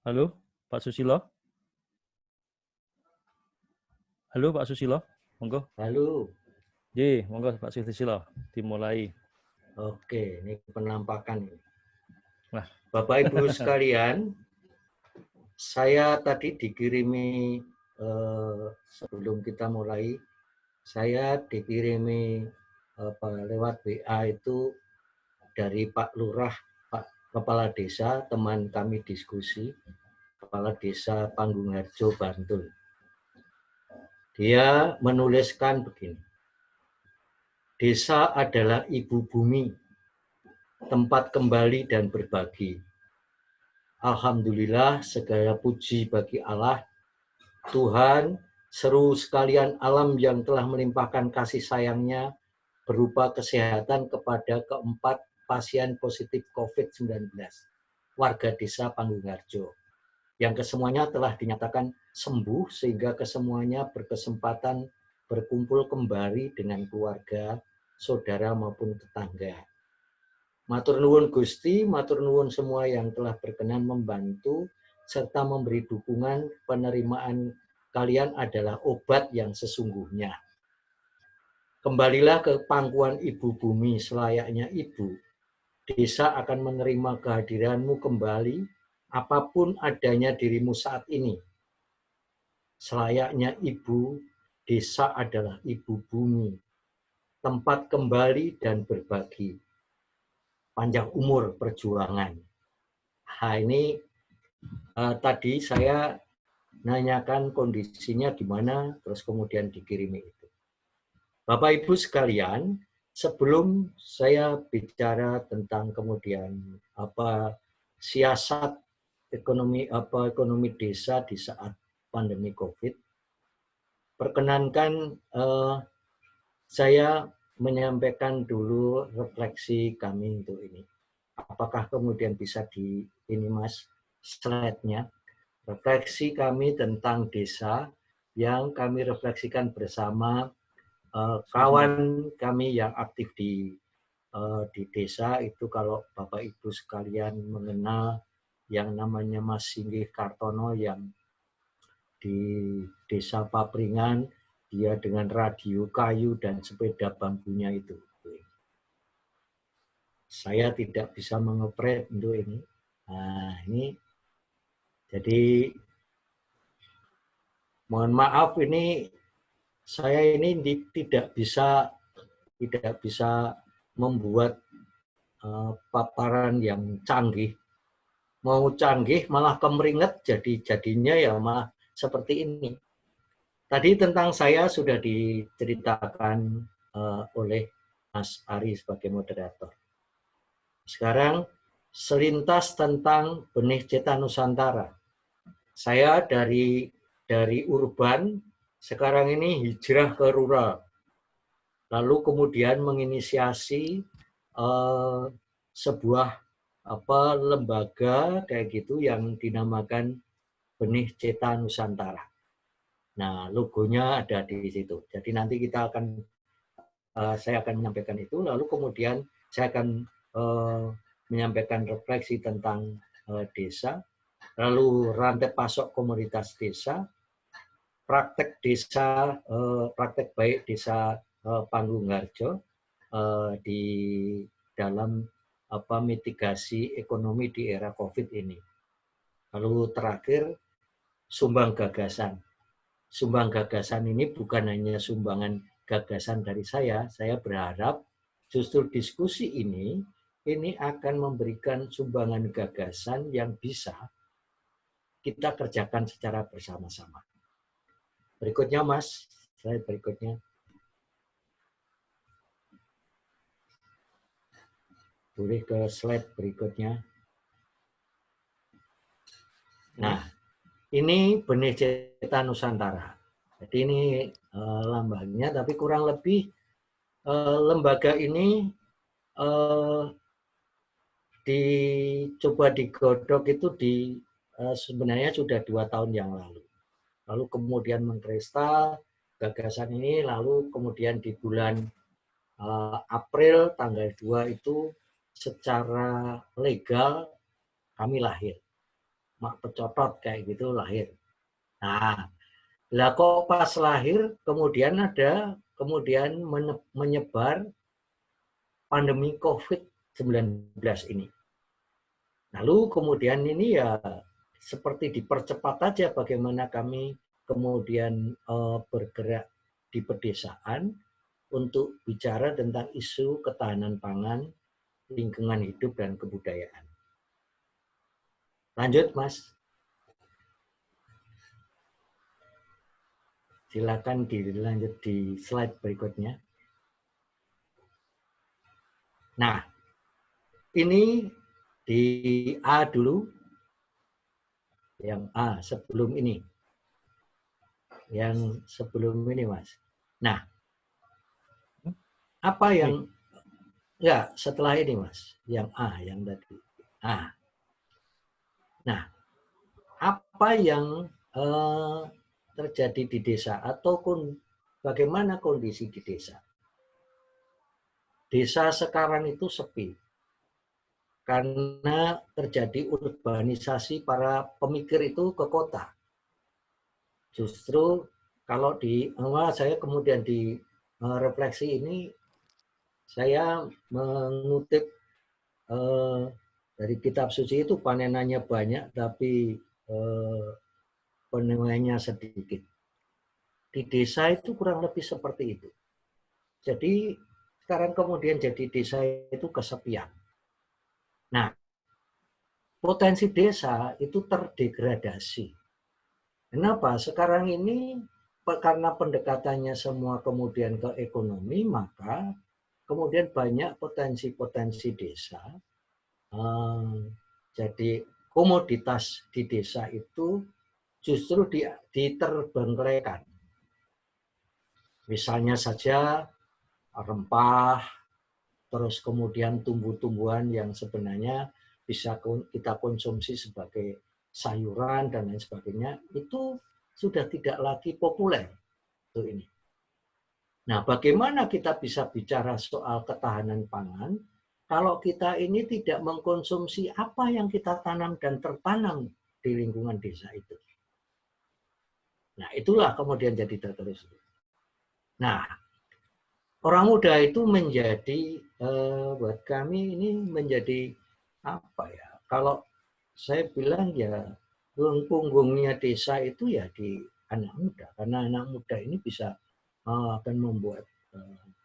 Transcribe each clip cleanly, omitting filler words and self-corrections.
Halo, Pak Susilo. Halo, Pak Susilo. Monggo. Halo, Monggo Pak Susilo. Dimulai. oke, ini penampakan. Nah, Bapak Ibu sekalian, saya tadi dikirimi sebelum kita mulai, saya dikirimi lewat WA itu dari Pak Lurah, Pak Kepala Desa, teman kami diskusi, Kepala Desa Panggungharjo, Bantul. Dia menuliskan begini, desa adalah ibu bumi, tempat kembali dan berbagi. Alhamdulillah, segala puji bagi Allah, Tuhan, seru sekalian alam yang telah melimpahkan kasih sayangnya berupa kesehatan kepada keempat pasien positif COVID-19, warga desa Panggungharjo, yang kesemuanya telah dinyatakan sembuh sehingga kesemuanya berkesempatan berkumpul kembali dengan keluarga, saudara maupun tetangga. Matur nuwun Gusti, matur nuwun semua yang telah berkenan membantu serta memberi dukungan. Penerimaan kalian adalah obat yang sesungguhnya. Kembalilah ke pangkuan ibu bumi selayaknya ibu. Desa akan menerima kehadiranmu kembali, apapun adanya dirimu saat ini. Selayaknya ibu, desa adalah ibu bumi, tempat kembali dan berbagi. Panjang umur perjuangan. Nah, ini tadi saya nanyakan kondisinya gimana, terus kemudian dikirimi itu. Bapak Ibu sekalian, sebelum saya bicara tentang kemudian siasat ekonomi desa di saat pandemi COVID, perkenankan saya menyampaikan dulu refleksi kami untuk ini. Apakah kemudian bisa di ini Mas slide-nya? Refleksi kami tentang desa yang kami refleksikan bersama kawan kami yang aktif di desa itu. Kalau Bapak Ibu sekalian mengenal yang namanya Mas Singgih Kartono yang di desa Papringan, dia dengan radio kayu dan sepeda bambunya itu. Saya tidak bisa mengepret untuk ini. Nah, ini jadi mohon maaf, ini saya ini tidak bisa membuat paparan yang canggih. Mau canggih malah kemeringet, jadinya ya malah seperti ini. Tadi tentang saya sudah diceritakan oleh Mas Ari sebagai moderator. Sekarang selintas tentang benih Ceta Nusantara. Saya dari urban sekarang ini hijrah ke rural. Lalu kemudian menginisiasi sebuah lembaga kayak gitu yang dinamakan Benih Ceta Nusantara. Nah, logonya ada di situ. Jadi nanti saya akan menyampaikan itu, lalu kemudian saya akan menyampaikan refleksi tentang desa, lalu rantai pasok komoditas desa, praktek baik desa Panggungharjo di dalam mitigasi ekonomi di era COVID ini. Lalu terakhir, sumbang gagasan. Sumbang gagasan ini bukan hanya sumbangan gagasan dari saya berharap justru diskusi ini akan memberikan sumbangan gagasan yang bisa kita kerjakan secara bersama-sama. Berikutnya Mas, slide berikutnya. Boleh ke slide berikutnya. Nah, ini Benih Ceta Nusantara. Jadi ini lambangnya, tapi kurang lebih lembaga ini dicoba digodok itu sebenarnya sudah 2 tahun yang lalu. Lalu kemudian mengkristal gagasan ini, lalu kemudian di bulan April tanggal 2 itu secara legal kami lahir. mak pecotot kayak gitu lahir. Nah, lah kok pas lahir kemudian menyebar pandemi COVID-19 ini. Lalu kemudian ini ya seperti dipercepat aja bagaimana kami kemudian bergerak di pedesaan untuk bicara tentang isu ketahanan pangan, lingkungan hidup, dan kebudayaan. Lanjut, Mas. Silakan dilanjut di slide berikutnya. Nah, ini di A dulu. Yang A sebelum ini. Yang sebelum ini, Mas. Nah, apa yang ya setelah ini, Mas? Yang A yang tadi. A. Nah, apa yang terjadi di desa ataupun bagaimana kondisi di desa? Desa sekarang itu sepi karena terjadi urbanisasi para pemikir itu ke kota. Justru kalau saya kemudian di refleksi ini saya mengutip dari kitab suci itu panenannya banyak tapi penuainya sedikit. Di desa itu kurang lebih seperti itu. Jadi sekarang kemudian jadi desa itu kesepian. Nah, potensi desa itu terdegradasi. Kenapa? Sekarang ini karena pendekatannya semua kemudian ke ekonomi, maka kemudian banyak potensi-potensi desa. Jadi komoditas di desa itu justru diterbengkelaikan. Misalnya saja rempah, terus kemudian tumbuh-tumbuhan yang sebenarnya bisa kita konsumsi sebagai sayuran dan lain sebagainya, itu sudah tidak lagi populer. Ini. Nah, bagaimana kita bisa bicara soal ketahanan pangan kalau kita ini tidak mengkonsumsi apa yang kita tanam dan tertanam di lingkungan desa itu? Nah, itulah kemudian jadi terus. Nah, orang muda itu menjadi buat kami ini menjadi apa ya? Kalau saya bilang ya punggungnya desa itu ya di anak muda, karena anak muda ini bisa akan membuat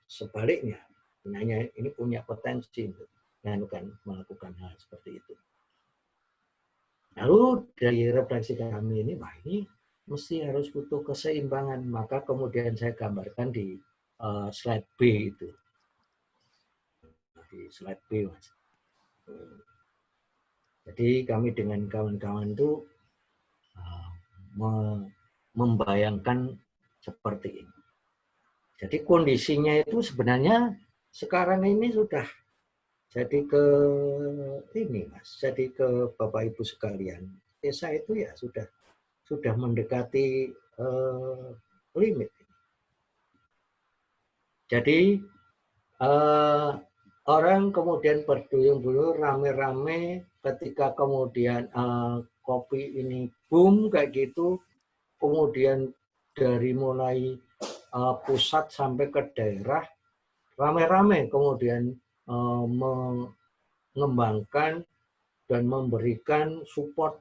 sebaliknya, sebenarnya ini punya potensi untuk melakukan hal seperti itu. Lalu dari refleksi kami ini, wah ini mesti harus butuh keseimbangan, maka kemudian saya gambarkan di slide B itu. Di slide B, Mas. Jadi kami dengan kawan-kawan itu membayangkan seperti ini. Jadi kondisinya itu sebenarnya sekarang ini sudah jadi ke ini, Mas. Jadi ke Bapak Ibu sekalian, desa itu ya sudah mendekati limit. Jadi orang kemudian berduyun-duyun rame-rame ketika kemudian kopi ini boom kayak gitu, kemudian dari mulai pusat sampai ke daerah rame-rame kemudian mengembangkan dan memberikan support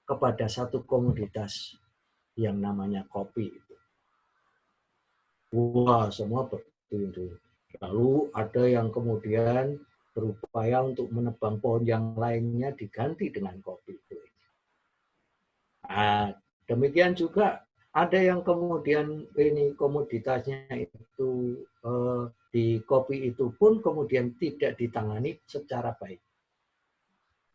kepada satu komoditas yang namanya kopi. Wah, semua berduyun-duyun. Lalu ada yang kemudian berupaya untuk menebang pohon yang lainnya diganti dengan kopi itu. Nah, demikian juga ada yang kemudian ini komoditasnya itu di kopi itu pun kemudian tidak ditangani secara baik.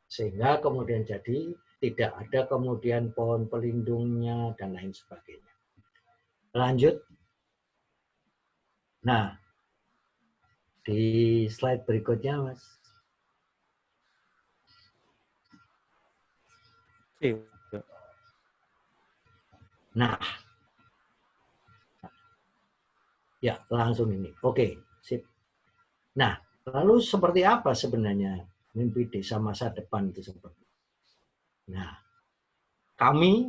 Sehingga kemudian jadi tidak ada kemudian pohon pelindungnya dan lain sebagainya. Lanjut. Nah, di slide berikutnya, Mas. Nah, ya langsung ini. Oke, sip. Nah, lalu seperti apa sebenarnya mimpi desa masa depan itu seperti? Nah, kami,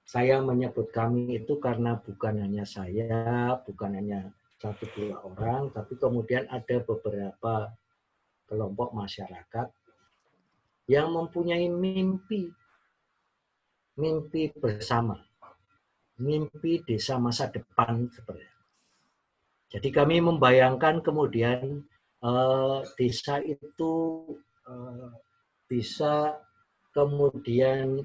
saya menyebut kami itu karena bukan hanya saya, bukan hanya 1-2 orang, tapi kemudian ada beberapa kelompok masyarakat yang mempunyai mimpi bersama, mimpi desa masa depan sebenarnya. Jadi kami membayangkan kemudian desa itu bisa kemudian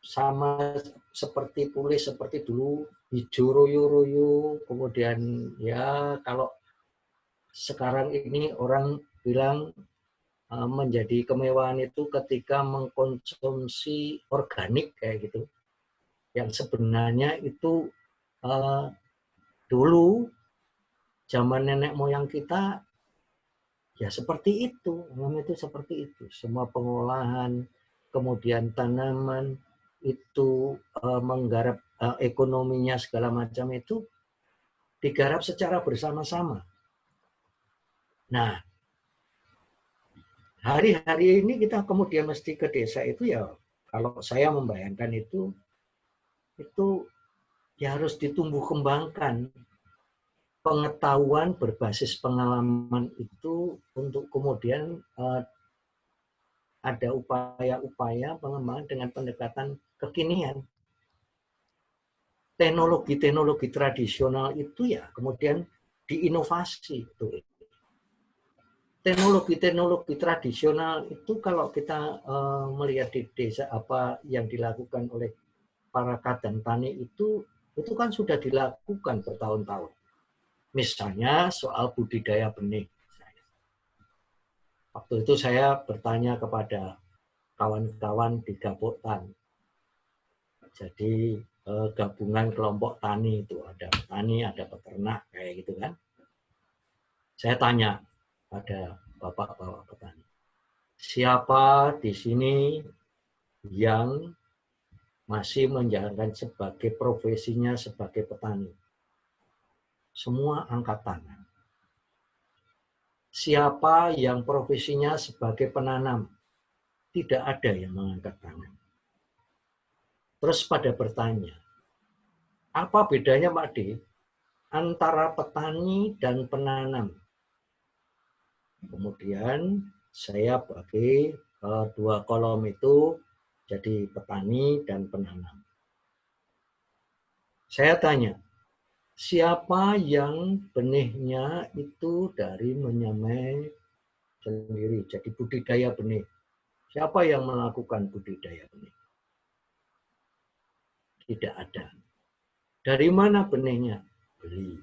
sama seperti pulih seperti dulu, hijau royo-royo, kemudian ya kalau sekarang ini orang bilang menjadi kemewahan itu ketika mengkonsumsi organik kayak gitu. Yang sebenarnya itu dulu zaman nenek moyang kita ya seperti itu, seperti itu. Semua pengolahan, kemudian tanaman itu menggarap ekonominya segala macam itu digarap secara bersama-sama. Nah, hari-hari ini kita kemudian mesti ke desa itu ya, kalau saya membayangkan itu ya harus ditumbuh kembangkan pengetahuan berbasis pengalaman itu untuk kemudian ada upaya-upaya pengembangan dengan pendekatan kekinian. Teknologi-teknologi tradisional itu ya kemudian diinovasi. Teknologi-teknologi tradisional itu kalau kita melihat di desa apa yang dilakukan oleh para kadang tani itu kan sudah dilakukan bertahun-tahun. Misalnya soal budidaya benih. Waktu itu saya bertanya kepada kawan-kawan di Gapoktan. Jadi gabungan kelompok tani itu ada petani, ada peternak kayak gitu kan. Saya tanya pada bapak-bapak petani, siapa di sini yang masih menjalankan sebagai profesinya sebagai petani? Semua angkat tangan. Siapa yang profesinya sebagai penanam? Tidak ada yang mengangkat tangan. Terus pada bertanya, apa bedanya Pak D antara petani dan penanam? Kemudian saya bagi 2 kolom itu jadi petani dan penanam. Saya tanya, siapa yang benihnya itu dari menyamai sendiri, jadi budidaya benih? Siapa yang melakukan budidaya benih? Tidak ada. Dari mana benihnya? Beli.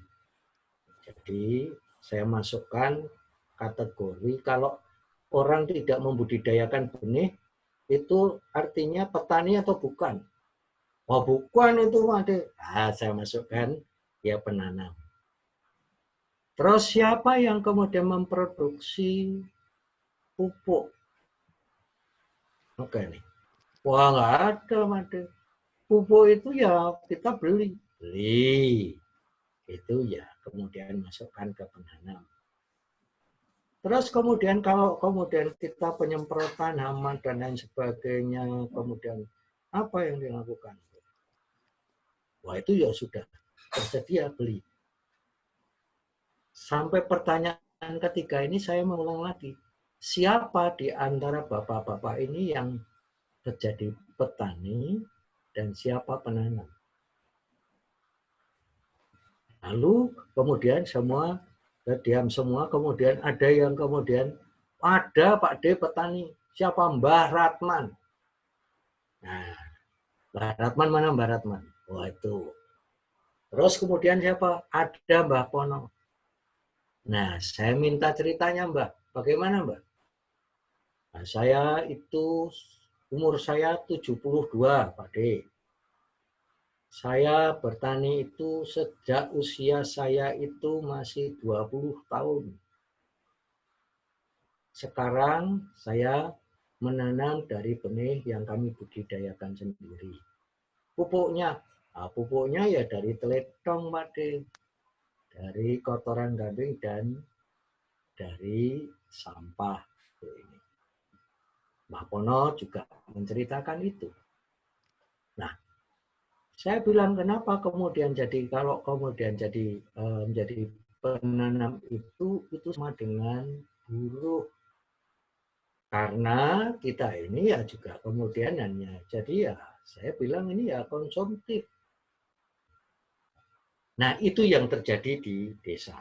Jadi saya masukkan kategori kalau orang tidak membudidayakan benih, itu artinya petani atau bukan? Oh bukan itu, ada. Saya masukkan ya penanam. Terus siapa yang kemudian memproduksi pupuk? Oke nih. Wah nggak ada, Made. Pupuk itu ya kita beli. Itu ya kemudian masukkan ke penanam. Terus kemudian kalau kemudian kita penyemprotan hama dan lain sebagainya, kemudian apa yang dilakukan? Wah itu ya sudah tersedia, beli. Sampai pertanyaan ketiga ini saya mengulang lagi. Siapa di antara bapak-bapak ini yang menjadi petani dan siapa penanam? Lalu kemudian semua diam semua, kemudian ada yang kemudian ada Pak D petani. Siapa? Mbah Ratman. Nah, Mbah Ratman mana Mbah Ratman? Wah itu. Terus kemudian siapa? Ada Mbah Pono. Nah, saya minta ceritanya Mbah. Bagaimana Mbah? Nah, saya itu umur saya 72 Pak D. Saya bertani itu sejak usia saya itu masih 20 tahun. Sekarang saya menanam dari benih yang kami budidayakan sendiri. Pupuknya ya dari teletong, Pak D. Dari kotoran kambing dan dari sampah. Mbak Pono juga menceritakan itu. Nah, saya bilang kenapa kemudian jadi kalau kemudian jadi menjadi penanam itu sama dengan buruh. Karena kita ini ya juga kemudian hanya jadi ya saya bilang ini ya konsumtif. Nah, itu yang terjadi di desa.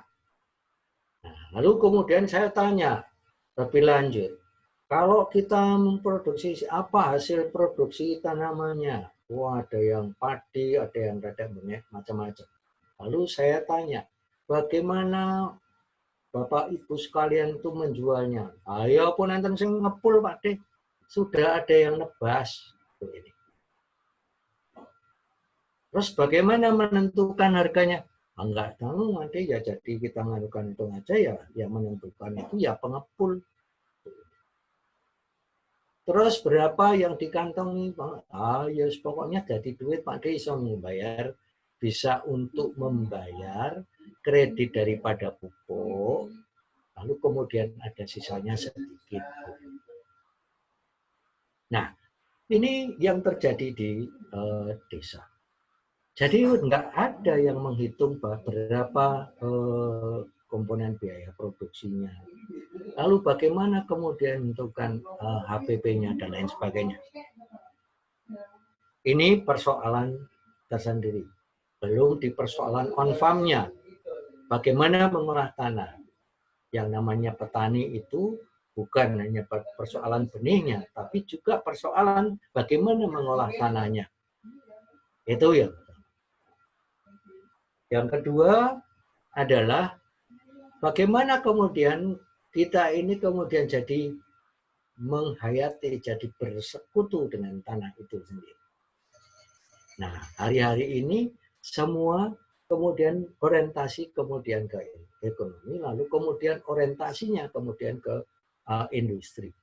Nah, lalu kemudian saya tanya lebih lanjut, kalau kita memproduksi apa hasil produksi tanamannya? Wah, ada yang padi, ada yang banyak macam-macam. Lalu saya tanya, bagaimana Bapak Ibu sekalian itu menjualnya? Ayo pun enten sing ngepul Pak De, sudah ada yang nebas. Terus bagaimana menentukan harganya? Enggak tahu, nanti ya jadi kita nganukan itu aja ya, yang menentukan itu ya pengepul. Terus berapa yang dikantongi Pak? Ya pokoknya jadi duit Pak De bisa membayar, bisa untuk membayar kredit daripada pupuk, lalu kemudian ada sisanya sedikit. Nah, ini yang terjadi di desa. Jadi nggak ada yang menghitung berapa komponen biaya produksinya. Lalu bagaimana kemudian menentukan HPP-nya dan lain sebagainya. Ini persoalan tersendiri. Belum di persoalan on-farm-nya. Bagaimana mengolah tanah. Yang namanya petani itu bukan hanya persoalan benihnya, tapi juga persoalan bagaimana mengolah tanahnya. Itu yang kedua adalah bagaimana kemudian kita ini kemudian jadi menghayati, jadi bersekutu dengan tanah itu sendiri. Nah, hari-hari ini semua kemudian orientasi kemudian ke ekonomi, lalu kemudian orientasinya kemudian ke industri.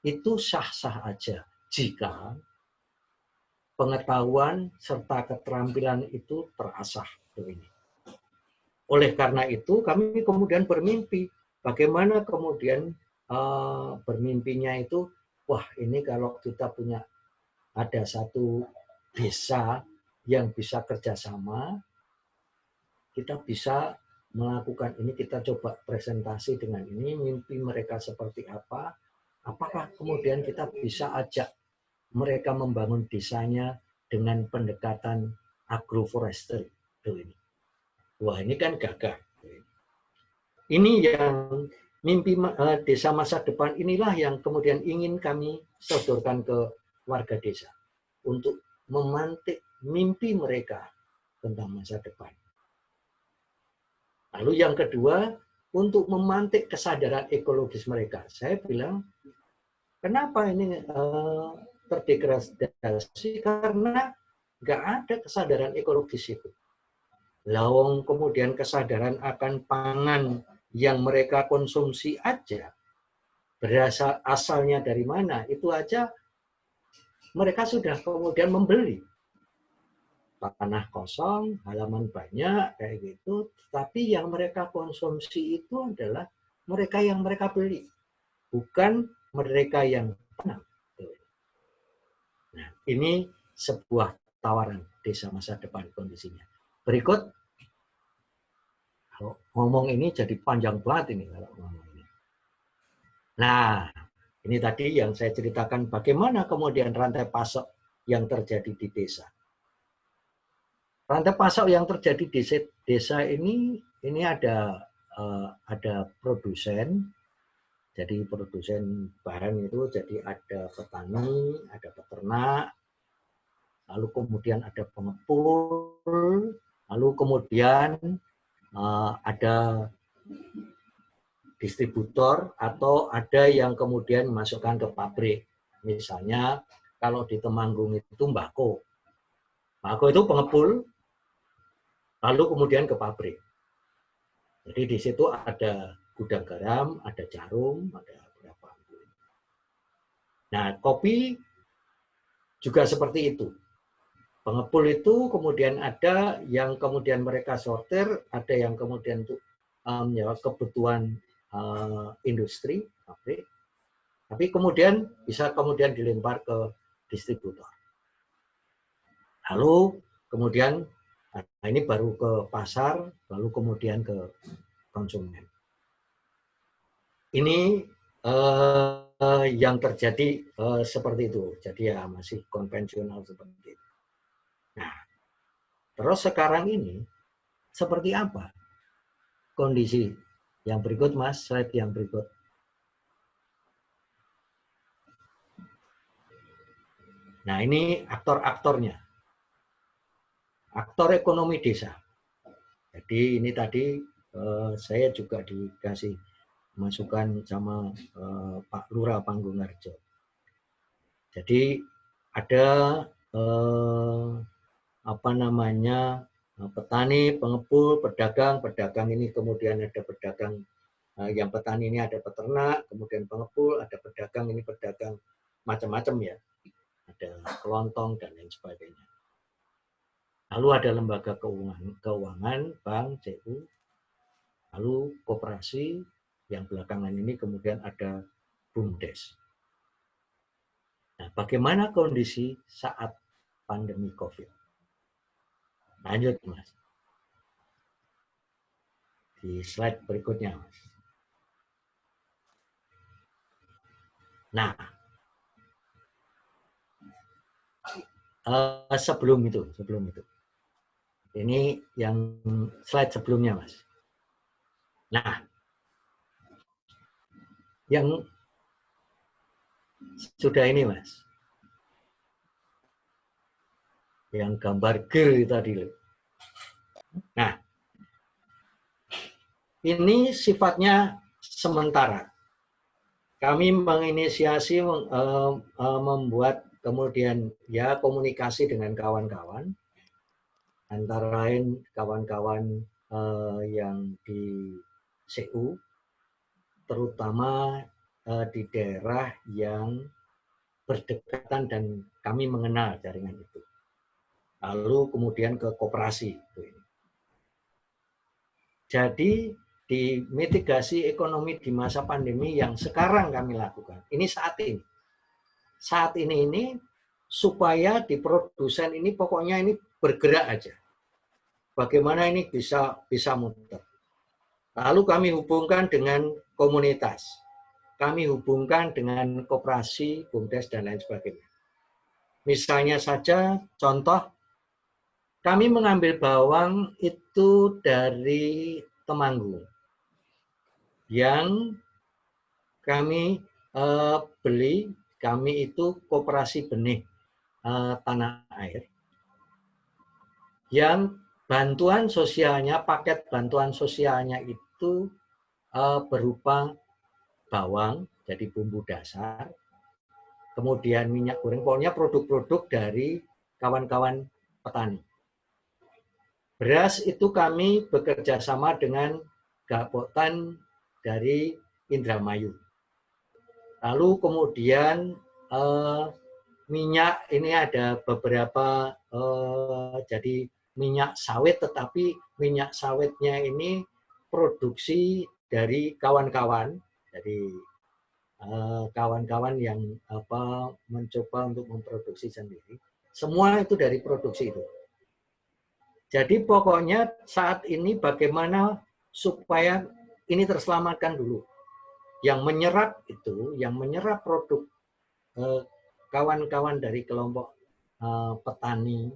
Itu sah-sah aja jika pengetahuan serta keterampilan itu terasah. Oleh karena itu kami kemudian bermimpi bagaimana kemudian bermimpinya itu, wah ini kalau kita punya ada satu desa yang bisa kerjasama, kita bisa melakukan ini, kita coba presentasi dengan ini, mimpi mereka seperti apa, apakah kemudian kita bisa ajak mereka membangun desanya dengan pendekatan agroforestry. Wah ini kan gagah. Ini yang mimpi desa masa depan inilah yang kemudian ingin kami sodorkan ke warga desa untuk memantik mimpi mereka tentang masa depan. Lalu yang kedua, untuk memantik kesadaran ekologis mereka. Saya bilang, kenapa ini terdegradasi? Karena nggak ada kesadaran ekologis itu. Lawang kemudian kesadaran akan pangan yang mereka konsumsi aja, berasal asalnya dari mana, itu aja mereka sudah kemudian membeli. Tanah kosong, halaman banyak, kayak gitu. Tapi yang mereka konsumsi itu adalah mereka yang mereka beli, bukan mereka yang tanam. Nah, ini sebuah tawaran desa masa depan kondisinya. Berikut, ngomong ini jadi panjang banget ini kalau ngomong ini. Nah, ini tadi yang saya ceritakan bagaimana kemudian rantai pasok yang terjadi di desa. Rantai pasok yang terjadi di desa ini ada produsen, jadi produsen barang itu jadi ada petani, ada peternak, lalu kemudian ada pengepul, lalu kemudian ada distributor atau ada yang kemudian masukkan ke pabrik. Misalnya kalau di Temanggung itu Mbako. Mbako itu pengepul, lalu kemudian ke pabrik. Jadi di situ ada gudang garam, ada jarum, ada berapa. Nah, kopi juga seperti itu. Pengepul itu kemudian ada yang kemudian mereka sortir, ada yang kemudian untuk kebutuhan industri, pabrik. Tapi kemudian bisa kemudian dilempar ke distributor. Lalu kemudian ini baru ke pasar, lalu kemudian ke konsumen. Ini yang terjadi seperti itu. Jadi ya masih konvensional seperti itu. Nah, terus sekarang ini seperti apa kondisi yang berikut, Mas? Slide yang berikut. Nah, ini aktor-aktornya. Aktor ekonomi desa. Jadi ini tadi saya juga dikasih masukan sama Pak Lurah Panggungarjo. Jadi ada apa namanya petani, pengepul, pedagang ini kemudian ada pedagang yang petani ini ada peternak, kemudian pengepul, ada pedagang ini pedagang macam-macam ya, ada kelontong dan lain sebagainya. Lalu ada lembaga keuangan, bank, CU, lalu koperasi, yang belakangan ini kemudian ada BUMDes. Nah, bagaimana kondisi saat pandemi COVID? Lanjut, Mas. Di slide berikutnya, Mas. Nah, sebelum itu. Ini yang slide sebelumnya, Mas. Nah, yang sudah ini, Mas. Yang gambar GER tadi. Nah, ini sifatnya sementara. Kami menginisiasi membuat kemudian ya komunikasi dengan kawan-kawan, antara lain kawan-kawan yang di CU, terutama di daerah yang berdekatan dan kami mengenal jaringan itu. Lalu kemudian ke koperasi. Jadi di mitigasi ekonomi di masa pandemi yang sekarang kami lakukan, ini saat ini. Saat ini supaya di produsen ini pokoknya ini bergerak aja. Bagaimana ini bisa muter. Lalu kami hubungkan dengan komunitas. Kami hubungkan dengan koperasi, BUMDes, dan lain sebagainya. Misalnya saja, contoh, kami mengambil bawang itu dari Temanggung. Yang kami beli, kami itu koperasi benih tanah air. Yang bantuan sosialnya, paket bantuan sosialnya itu berupa bawang, jadi bumbu dasar, kemudian minyak goreng, pokoknya produk-produk dari kawan-kawan petani. Beras itu kami bekerja sama dengan Gapotan dari Indramayu. Lalu kemudian minyak ini ada beberapa jadi minyak sawit, tetapi minyak sawitnya ini produksi dari kawan-kawan, dari kawan-kawan yang mencoba untuk memproduksi sendiri. Semua itu dari produksi itu. Jadi pokoknya saat ini bagaimana supaya ini terselamatkan dulu. Yang menyerap produk kawan-kawan dari kelompok petani,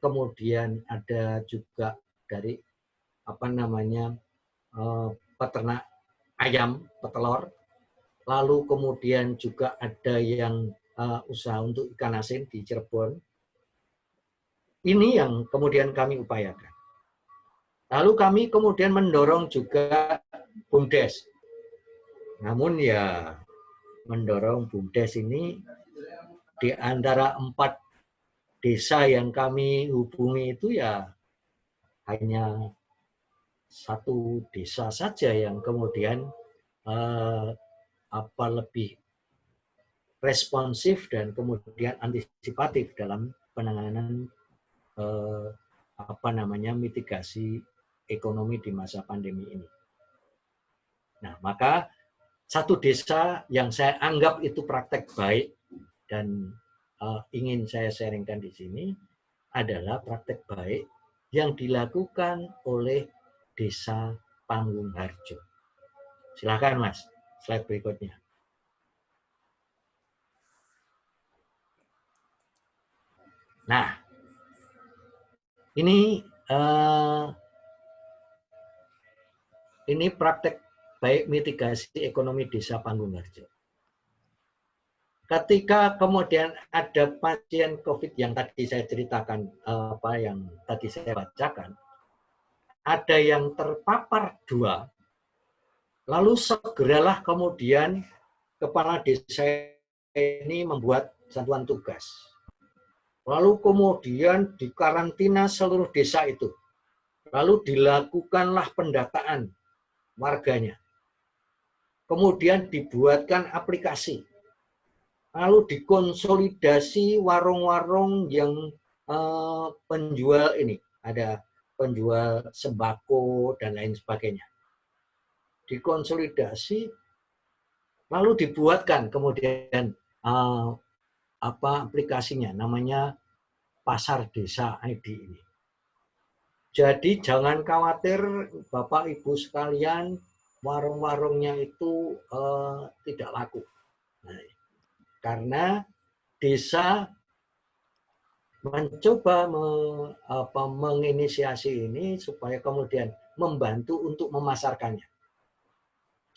kemudian ada juga dari peternak ayam, petelur, lalu kemudian juga ada yang usaha untuk ikan asin di Cirebon. Ini yang kemudian kami upayakan. Lalu kami kemudian mendorong juga BUMDes. Namun ya mendorong BUMDes ini di antara 4 desa yang kami hubungi itu ya hanya 1 desa saja yang kemudian lebih responsif dan kemudian antisipatif dalam penanganan mitigasi ekonomi di masa pandemi ini. Nah, maka 1 desa yang saya anggap itu praktek baik dan ingin saya sharingkan di sini, adalah praktek baik yang dilakukan oleh Desa Panggung-Harjo. Silakan Mas, slide berikutnya. Nah, ini praktek baik mitigasi ekonomi Desa Panggung-Harjo. Ketika kemudian ada pasien COVID yang tadi saya ceritakan, yang tadi saya bacakan, ada yang terpapar 2, lalu segeralah kemudian kepala desa ini membuat satuan tugas. Lalu kemudian dikarantina seluruh desa itu. Lalu dilakukanlah pendataan warganya. Kemudian dibuatkan aplikasi. Lalu dikonsolidasi warung-warung yang penjual ini. Ada penjual sembako dan lain sebagainya. Dikonsolidasi, lalu dibuatkan kemudian aplikasinya, namanya Pasar Desa ID ini. Jadi jangan khawatir Bapak Ibu sekalian, warung-warungnya itu tidak laku. Nah, karena desa mencoba menginisiasi ini supaya kemudian membantu untuk memasarkannya.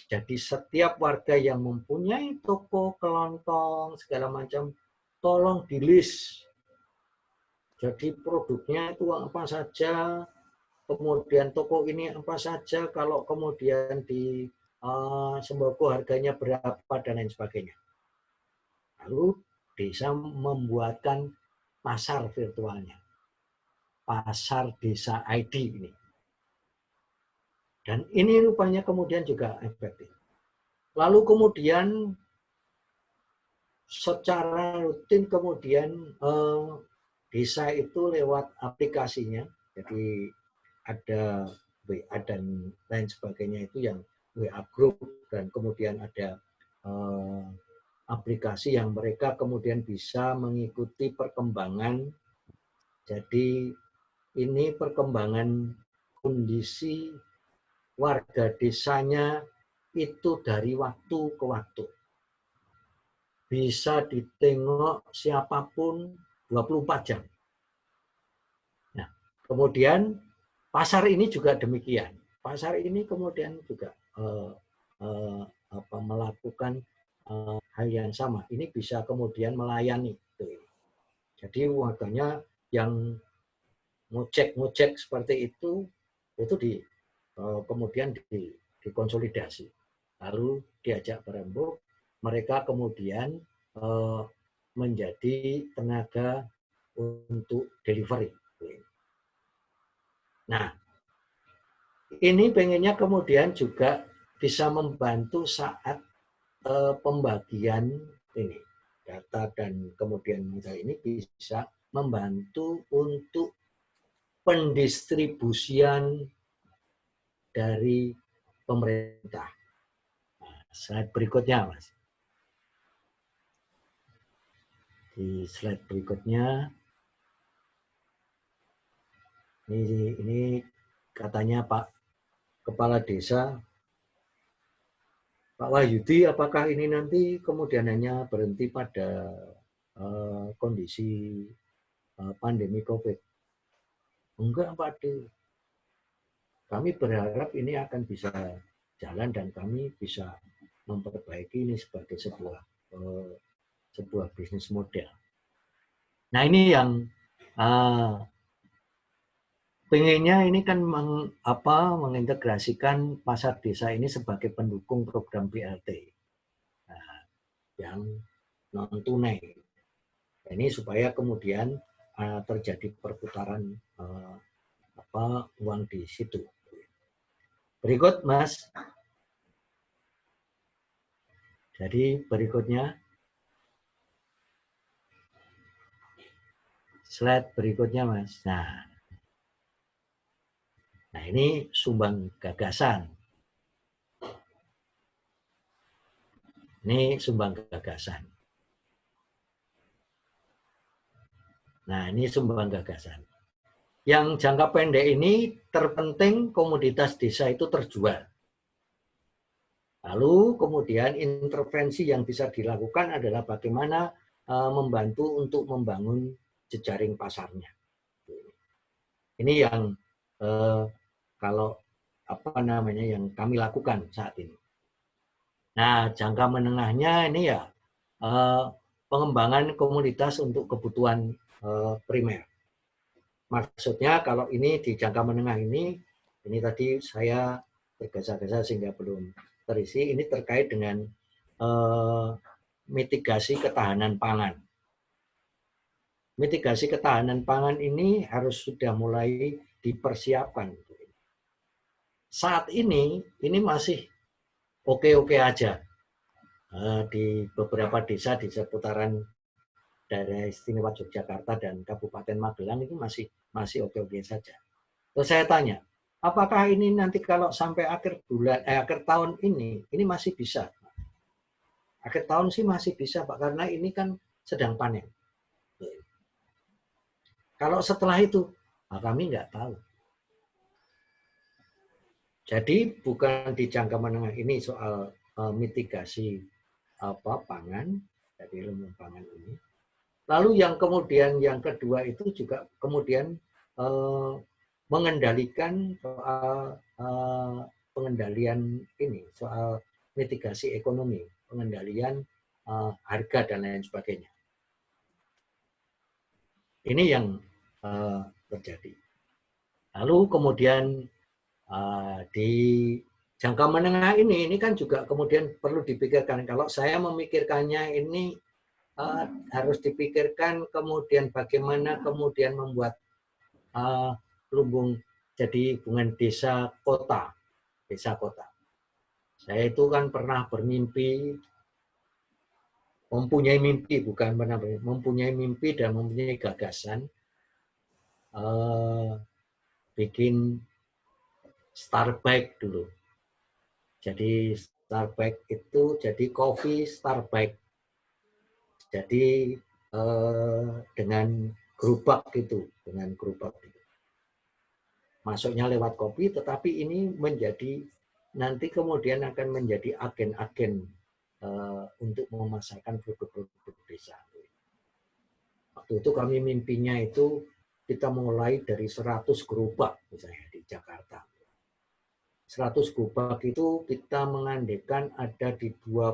Jadi setiap warga yang mempunyai toko kelontong segala macam, tolong di list. Jadi produknya itu apa saja, kemudian toko ini apa saja, kalau kemudian di sembako harganya berapa dan lain sebagainya. Lalu desa membuatkan pasar virtualnya, Pasar Desa ID ini. Dan ini rupanya kemudian juga efektif. Lalu kemudian secara rutin kemudian desa itu lewat aplikasinya, jadi ada WA dan lain sebagainya itu yang WA group, dan kemudian ada aplikasi yang mereka kemudian bisa mengikuti perkembangan. Jadi ini perkembangan kondisi warga desanya itu dari waktu ke waktu. Bisa ditengok siapapun 24 jam. Nah, kemudian pasar ini juga demikian. Pasar ini kemudian juga melakukan hal yang sama. Ini bisa kemudian melayani. Jadi warganya yang ngecek seperti itu kemudian dikonsolidasi. Lalu diajak berembuk, mereka kemudian menjadi tenaga untuk delivery. Nah, ini pengennya kemudian juga bisa membantu saat pembagian ini data, dan kemudian ini bisa membantu untuk pendistribusian dari pemerintah. Nah, slide berikutnya, Mas. Di slide berikutnya, ini katanya Pak Kepala Desa, Pak Wahyudi, apakah ini nanti kemudian hanya berhenti pada kondisi pandemi COVID? Enggak, Pak De. Kami berharap ini akan bisa jalan dan kami bisa memperbaiki ini sebagai sebuah bisnis model. Nah, ini yang pengennya ini kan mengintegrasikan pasar desa ini sebagai pendukung program BLT yang non tunai. Ini supaya kemudian terjadi perputaran uang di situ. Berikut, Mas. Jadi berikutnya, slide berikutnya, Mas. Nah, ini sumbang gagasan. Ini sumbang gagasan. Nah, ini sumbang gagasan. Yang jangka pendek ini terpenting komoditas desa itu terjual. Lalu kemudian intervensi yang bisa dilakukan adalah bagaimana membantu untuk membangun jejaring pasarnya. Ini yang kalau yang kami lakukan saat ini. Nah, jangka menengahnya ini ya pengembangan komoditas untuk kebutuhan primer. Maksudnya kalau ini di jangka menengah ini tadi saya tergesa-gesa sehingga belum terisi, ini terkait dengan mitigasi ketahanan pangan. Mitigasi ketahanan pangan ini harus sudah mulai dipersiapkan. Saat ini masih oke-oke aja. Di beberapa desa di seputaran daerah istimewa Yogyakarta dan Kabupaten Magelang itu masih oke-oke saja. Terus saya tanya, apakah ini nanti kalau sampai akhir tahun ini masih bisa? Akhir tahun sih masih bisa, Pak, karena ini kan sedang panen. Kalau setelah itu, kami nggak tahu. Jadi bukan di jangka menengah ini soal mitigasi pangan dari ilmu pangan ini. Lalu yang kemudian yang kedua itu juga kemudian mengendalikan soal pengendalian ini, soal mitigasi ekonomi, pengendalian harga dan lain sebagainya. Ini yang terjadi. Lalu kemudian di jangka menengah ini kan juga kemudian perlu dipikirkan. Kalau saya memikirkannya ini harus dipikirkan kemudian bagaimana kemudian membuat lumbung jadi hubungan desa kota. Saya itu kan pernah bermimpi, mempunyai mimpi dan mempunyai gagasan bikin Starbucks dulu. Jadi Starbucks itu jadi kopi Starbucks. Jadi dengan gerobak gitu. Masuknya lewat kopi, tetapi ini menjadi nanti kemudian akan menjadi agen-agen untuk memasarkan produk-produk desa. Waktu itu kami mimpinya itu kita mulai dari 100 gerobak misalnya di Jakarta. 100 gerobak itu kita mengandaikan ada di 5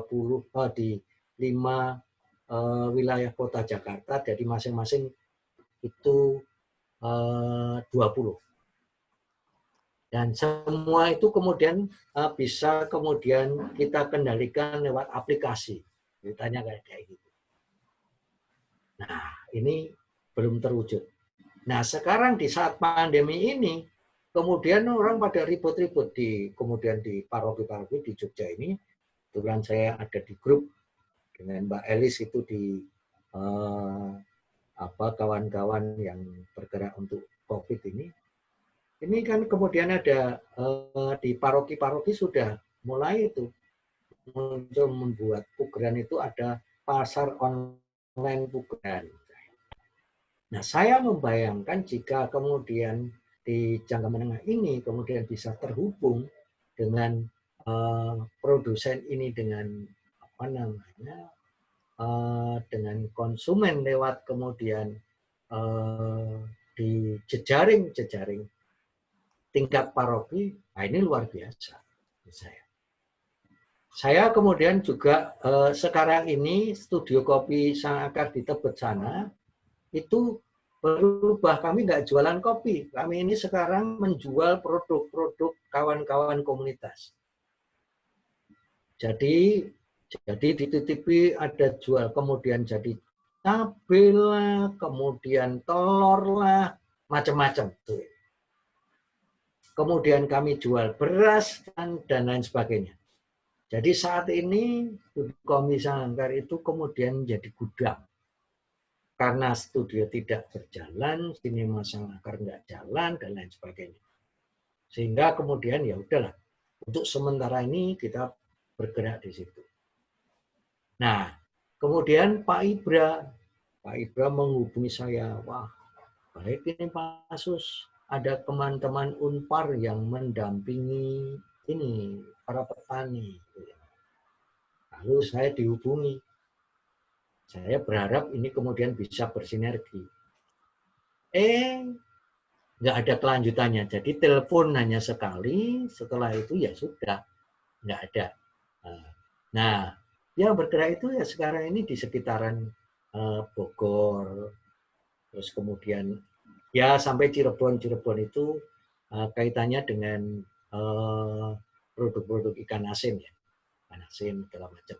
wilayah kota Jakarta, jadi masing-masing itu 20. Dan semua itu kemudian bisa kemudian kita kendalikan lewat aplikasi. Ditanya kayak gitu. Nah, ini belum terwujud. Nah, sekarang di saat pandemi ini, kemudian orang pada ribut-ribut kemudian di paroki-paroki di Jogja ini. Kebetulan saya ada di grup dengan Mbak Elis itu di kawan-kawan yang bergerak untuk COVID ini. Ini kan kemudian ada di paroki-paroki sudah mulai itu muncul membuat pugeran itu ada pasar online pugeran. Nah, saya membayangkan jika kemudian di jangka menengah ini kemudian bisa terhubung dengan produsen ini dengan dengan konsumen lewat kemudian di jejaring tingkat paroki, nah ini luar biasa. Saya kemudian juga sekarang ini studio kopi Sang Akar di Tebet sana itu berubah, kami nggak jualan kopi, kami ini sekarang menjual produk-produk kawan-kawan komunitas. Jadi di TV ada jual, kemudian jadi cabai lah, kemudian telur lah, macam-macam. Kemudian kami jual beras dan lain sebagainya. Jadi saat ini Komi Sang Akar itu kemudian menjadi gudang. Karena studio tidak berjalan, sinema Sang Akar nggak jalan, dan lain sebagainya. Sehingga kemudian ya udahlah, untuk sementara ini kita bergerak di situ. Nah, kemudian Pak Ibra Pak Ibra menghubungi saya, wah baik ini Pak Sus, ada teman-teman Unpar yang mendampingi ini para petani. Lalu saya dihubungi, saya berharap ini kemudian bisa bersinergi. Nggak ada kelanjutannya. Jadi telepon hanya sekali, setelah itu ya sudah, nggak ada. Nah, yang bergerak itu ya sekarang ini di sekitaran Bogor, terus kemudian ya sampai Cirebon. Cirebon itu kaitannya dengan produk-produk ikan asin ya, ikan asin segala macam.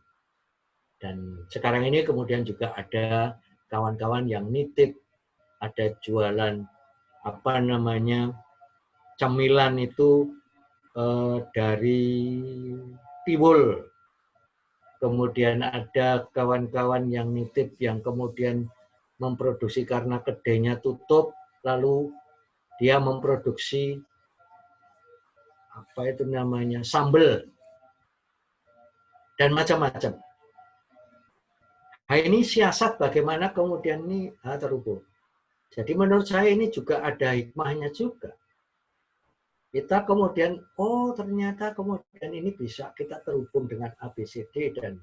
Dan sekarang ini kemudian juga ada kawan-kawan yang nitip, ada jualan apa namanya cemilan itu dari Tiwul. Kemudian ada kawan-kawan yang nitip yang kemudian memproduksi karena kedainya tutup, lalu dia memproduksi apa itu namanya sambal dan macam-macam. Nah, ini siasat bagaimana kemudian ini terhubung. Jadi menurut saya ini juga ada hikmahnya juga. Kita kemudian, oh ternyata kemudian ini bisa kita terhubung dengan ABCD dan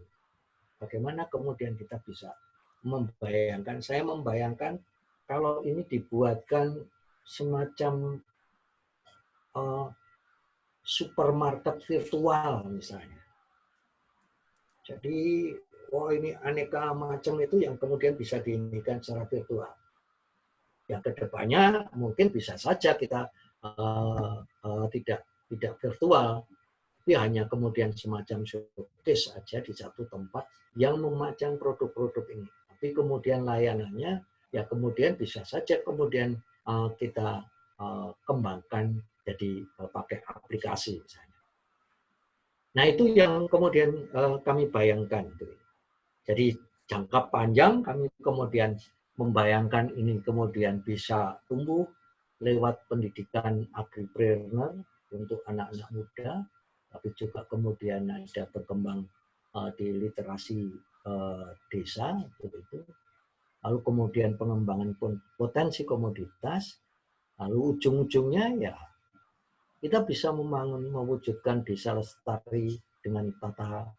bagaimana kemudian kita bisa membayangkan, saya membayangkan kalau ini dibuatkan semacam supermarket virtual misalnya. Jadi, oh ini aneka macam itu yang kemudian bisa diinikan secara virtual. Yang kedepannya mungkin bisa saja kita tidak virtual, tapi hanya kemudian semacam showcase saja di satu tempat yang memajang produk-produk ini. Tapi kemudian layanannya ya kemudian bisa saja kemudian kita kembangkan jadi pakai aplikasi misalnya. Nah itu yang kemudian kami bayangkan. Jadi jangka panjang kami kemudian membayangkan ini kemudian bisa tumbuh lewat pendidikan agripreneur untuk anak-anak muda, tapi juga kemudian ada berkembang di literasi desa, begitu. Lalu kemudian pengembangan potensi komoditas, lalu ujung-ujungnya ya kita bisa mewujudkan desa lestari dengan tata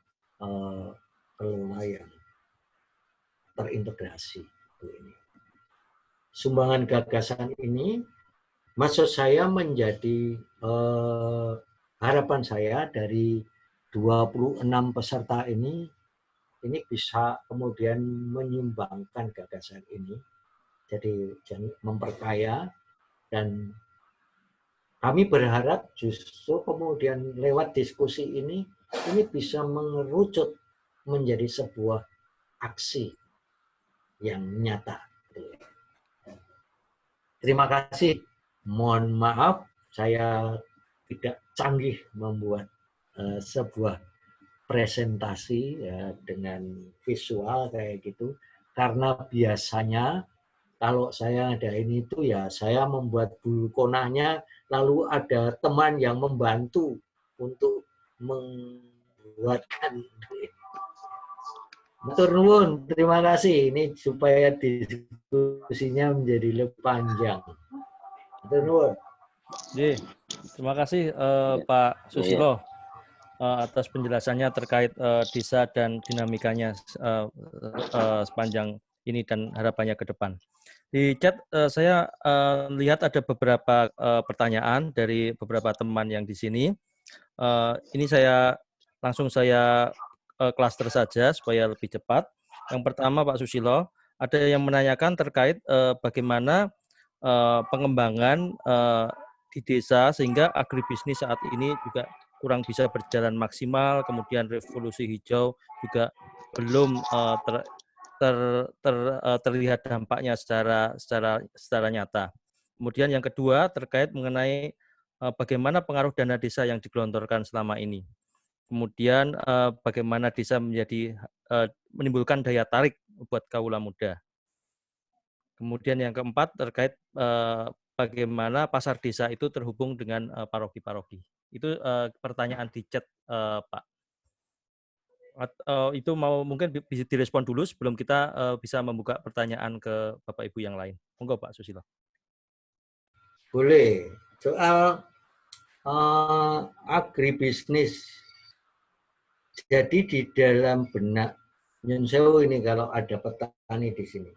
kelola yang terintegrasi. Sumbangan gagasan ini, maksud saya menjadi harapan saya dari 26 peserta ini bisa kemudian menyumbangkan gagasan ini, jadi memperkaya, dan kami berharap justru kemudian lewat diskusi ini bisa mengerucut menjadi sebuah aksi yang nyata. Terima kasih. Mohon maaf saya tidak canggih membuat sebuah presentasi ya, dengan visual kayak gitu, karena biasanya kalau saya ada ini itu ya saya membuat bulu konahnya, lalu ada teman yang membantu untuk membuatkan. Matur nuwun, terima kasih. Ini supaya diskusinya menjadi lebih panjang. Matur nuwun. Terima kasih Pak Susilo atas penjelasannya terkait desa dan dinamikanya sepanjang ini dan harapannya ke depan. Di chat saya lihat ada beberapa pertanyaan dari beberapa teman yang di sini. Ini langsung saya klaster saja supaya lebih cepat. Yang pertama Pak Susilo, ada yang menanyakan terkait bagaimana pengembangan di desa sehingga agribisnis saat ini juga kurang bisa berjalan maksimal, kemudian revolusi hijau juga belum terlihat dampaknya secara nyata. Kemudian yang kedua terkait mengenai bagaimana pengaruh dana desa yang digelontorkan selama ini. Kemudian bagaimana desa menimbulkan daya tarik buat kaula muda. Kemudian yang keempat terkait bagaimana pasar desa itu terhubung dengan paroki-paroki. Itu pertanyaan di chat, Pak. Itu mau mungkin bisa direspon dulu sebelum kita bisa membuka pertanyaan ke Bapak Ibu yang lain. Monggo Pak Susilo. Boleh. Soal agribisnis. Jadi di dalam benak Nyun Sewu ini kalau ada petani di sini.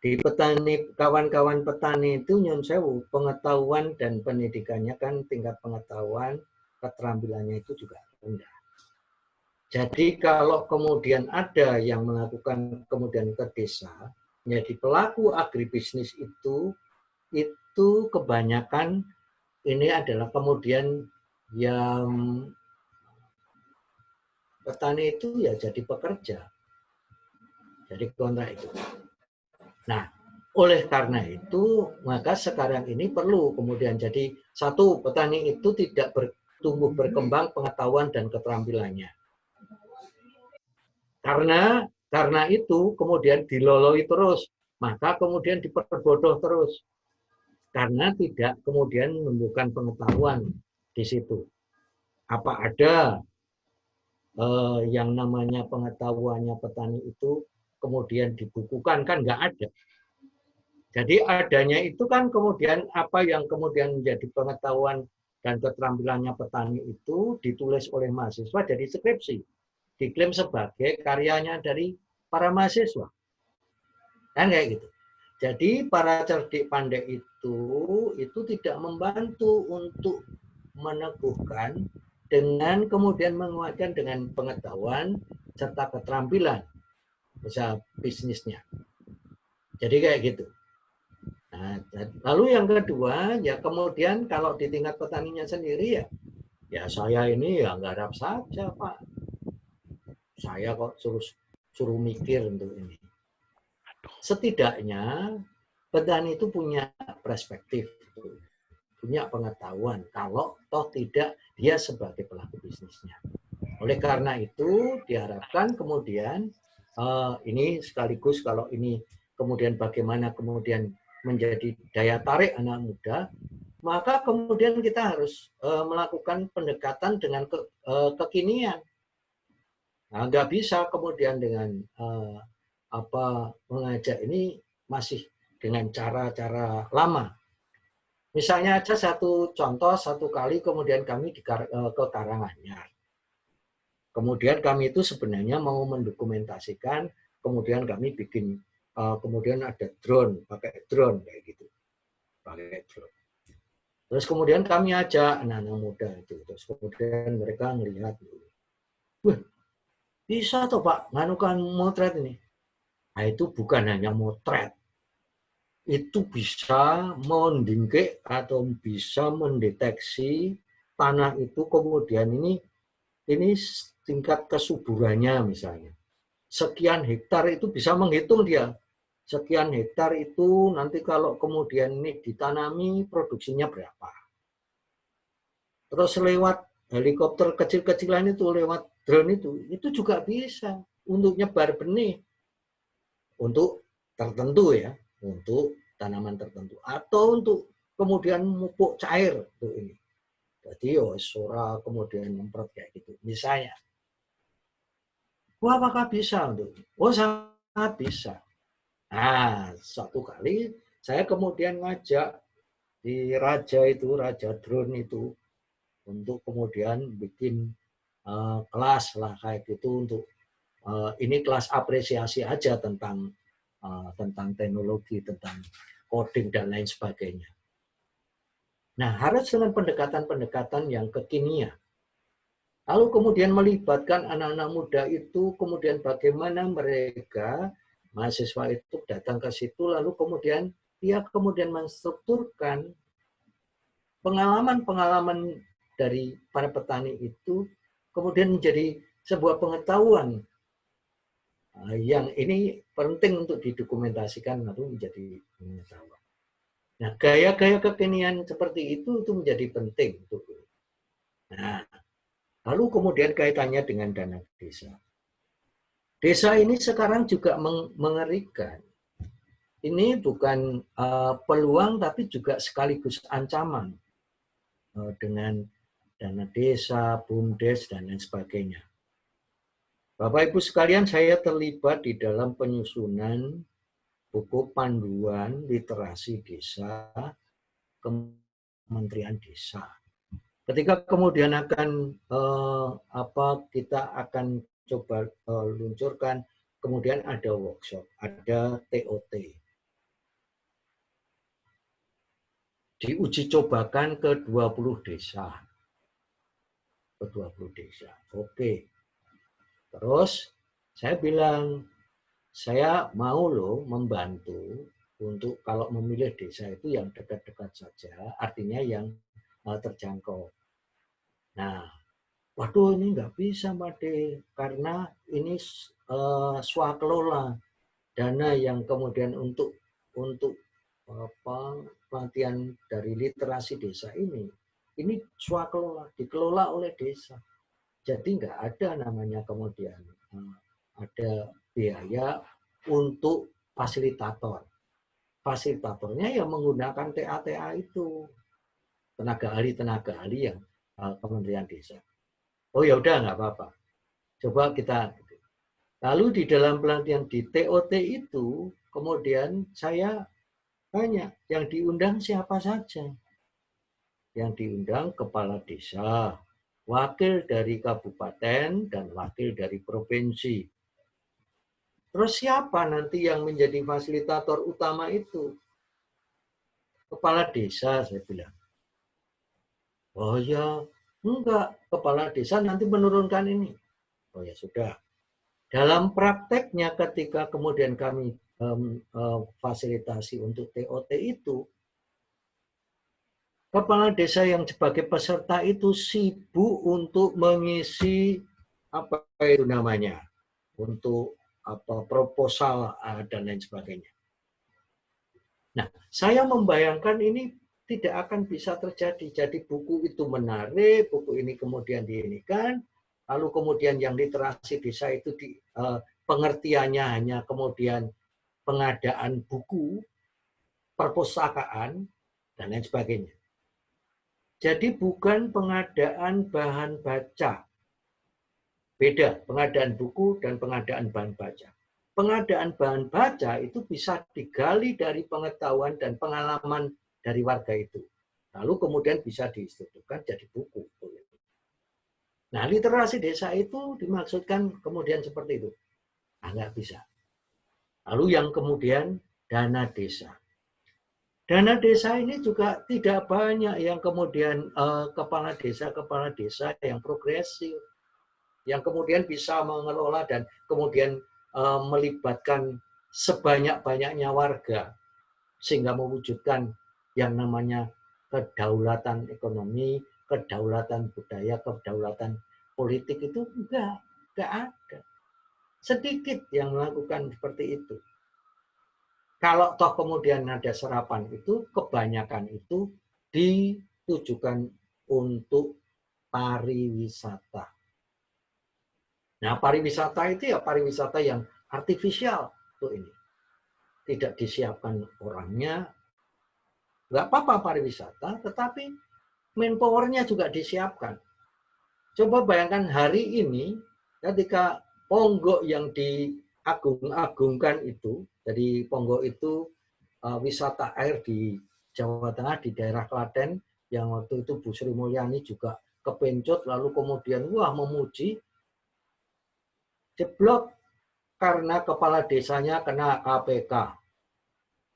Di petani, kawan-kawan petani itu Nyun Sewu, pengetahuan dan pendidikannya kan tingkat pengetahuan, keterampilannya itu juga rendah. Jadi kalau kemudian ada yang melakukan kemudian ke desa, menjadi pelaku agribisnis itu kebanyakan ini adalah kemudian yang petani itu ya jadi pekerja, jadi kontrak itu. Nah, oleh karena itu maka sekarang ini perlu kemudian jadi satu, petani itu tidak bertumbuh berkembang pengetahuan dan keterampilannya. Karena itu kemudian diloloi terus, maka kemudian diperbodoh terus. Karena tidak kemudian menunjukkan pengetahuan di situ. Apa ada yang namanya pengetahuannya petani itu kemudian dibukukan, kan nggak ada. Jadi adanya itu kan kemudian apa yang kemudian menjadi pengetahuan dan keterampilannya petani itu ditulis oleh mahasiswa jadi skripsi. Diklaim sebagai karyanya dari para mahasiswa. Kan kayak gitu. Jadi para cerdik pandai itu tidak membantu untuk meneguhkan dengan kemudian menguatkan dengan pengetahuan serta keterampilan usaha bisnisnya. Jadi kayak gitu. Nah, lalu yang kedua, ya kemudian kalau di tingkat petaninya sendiri ya saya ini ya garap saja Pak. Saya kok suruh mikir untuk ini. Setidaknya petani itu punya perspektif, punya pengetahuan. Kalau toh tidak dia sebagai pelaku bisnisnya. Oleh karena itu diharapkan kemudian ini sekaligus kalau ini kemudian bagaimana kemudian menjadi daya tarik anak muda, maka kemudian kita harus melakukan pendekatan dengan kekinian. Nah, nggak bisa kemudian dengan mengajak ini masih dengan cara-cara lama. Misalnya aja satu contoh, satu kali kemudian kami ke Karanganyar. Kemudian kami itu sebenarnya mau mendokumentasikan, kemudian kami bikin, kemudian ada drone, pakai drone kayak gitu. Pakai drone. Terus kemudian kami ajak anak-anak muda itu. Terus kemudian mereka melihat, wah bisa toh Pak, nganukan motret ini. Nah itu bukan hanya motret. Itu bisa mendingke atau bisa mendeteksi tanah itu kemudian ini tingkat kesuburannya misalnya. Sekian hektar itu bisa menghitung dia. Sekian hektar itu nanti kalau kemudian ini ditanami produksinya berapa. Terus lewat helikopter kecil-kecilan itu, lewat drone itu juga bisa untuk nyebar benih. Untuk tertentu ya, untuk tanaman tertentu. Atau untuk kemudian pupuk cair untuk ini. Jadi sora kemudian nyemprot kayak gitu. Misalnya. Wah, apakah bisa untuk ini? Oh, sangat bisa. Nah, suatu kali saya kemudian ngajak di Raja Drone itu untuk kemudian bikin kelas lah kayak gitu untuk ini kelas apresiasi aja tentang teknologi, tentang coding dan lain sebagainya. Nah, harus dengan pendekatan-pendekatan yang kekinian. Lalu kemudian melibatkan anak-anak muda itu, kemudian bagaimana mereka mahasiswa itu datang ke situ, lalu kemudian dia kemudian menstrukturkan pengalaman-pengalaman dari para petani itu, kemudian menjadi sebuah pengetahuan yang ini penting untuk didokumentasikan lalu menjadi pengetahuan. Nah, gaya-gaya kekinian seperti itu menjadi penting. Nah, lalu kemudian kaitannya dengan dana desa. Desa ini sekarang juga mengerikan. Ini bukan peluang tapi juga sekaligus ancaman dengan dana desa, BUMDes, dan lain sebagainya. Bapak Ibu sekalian, saya terlibat di dalam penyusunan buku panduan literasi desa Kementerian Desa. Ketika kemudian akan kita akan coba luncurkan, kemudian ada workshop, ada TOT. Diuji cobakan ke 20 desa. Ke 20 desa. Oke. Terus saya bilang, saya mau loh membantu untuk kalau memilih desa itu yang dekat-dekat saja, artinya yang terjangkau. Nah, waduh ini nggak bisa Mbak De, karena ini swakelola, dana yang kemudian untuk pelatihan dari literasi desa ini swakelola, dikelola oleh desa. Jadi nggak ada namanya kemudian ada biaya untuk fasilitator. Fasilitatornya yang menggunakan TA-TA itu, tenaga ahli yang Kementerian Desa. Oh ya udah nggak apa-apa. Coba kita. Lalu di dalam pelatihan di TOT itu, kemudian saya tanya, yang diundang siapa saja? Yang diundang kepala desa, wakil dari kabupaten, dan wakil dari provinsi. Terus siapa nanti yang menjadi fasilitator utama itu? Kepala desa, saya bilang. Oh ya, enggak. Kepala desa nanti menurunkan ini. Oh ya sudah. Dalam prakteknya ketika kemudian kami fasilitasi untuk TOT itu, kepala desa yang sebagai peserta itu sibuk untuk mengisi apa itu namanya, untuk proposal dan lain sebagainya. Nah, saya membayangkan ini tidak akan bisa terjadi. Jadi buku itu menarik, buku ini kemudian diinikan, lalu kemudian yang literasi desa itu pengertiannya hanya kemudian pengadaan buku, perpustakaan, dan lain sebagainya. Jadi bukan pengadaan bahan baca. Beda pengadaan buku dan pengadaan bahan baca. Pengadaan bahan baca itu bisa digali dari pengetahuan dan pengalaman dari warga itu. Lalu kemudian bisa distrukturkan jadi buku. Nah, literasi desa itu dimaksudkan kemudian seperti itu. Nah, nggak bisa. Lalu yang kemudian dana desa. Dana desa ini juga tidak banyak yang kemudian kepala desa yang progresif, yang kemudian bisa mengelola dan kemudian melibatkan sebanyak-banyaknya warga sehingga mewujudkan yang namanya kedaulatan ekonomi, kedaulatan budaya, kedaulatan politik itu enggak ada. Sedikit yang melakukan seperti itu. Kalau toh kemudian ada serapan itu, kebanyakan itu ditujukan untuk pariwisata. Nah, pariwisata itu ya pariwisata yang artifisial tuh ini. Tidak disiapkan orangnya. Nggak apa-apa pariwisata, tetapi manpower-nya juga disiapkan. Coba bayangkan hari ini ketika Ponggok yang diagung-agungkan itu, jadi Ponggok itu wisata air di Jawa Tengah, di daerah Klaten, yang waktu itu Bu Sri Mulyani juga kepencut, lalu kemudian wah memuji, jeblok karena kepala desanya kena KPK.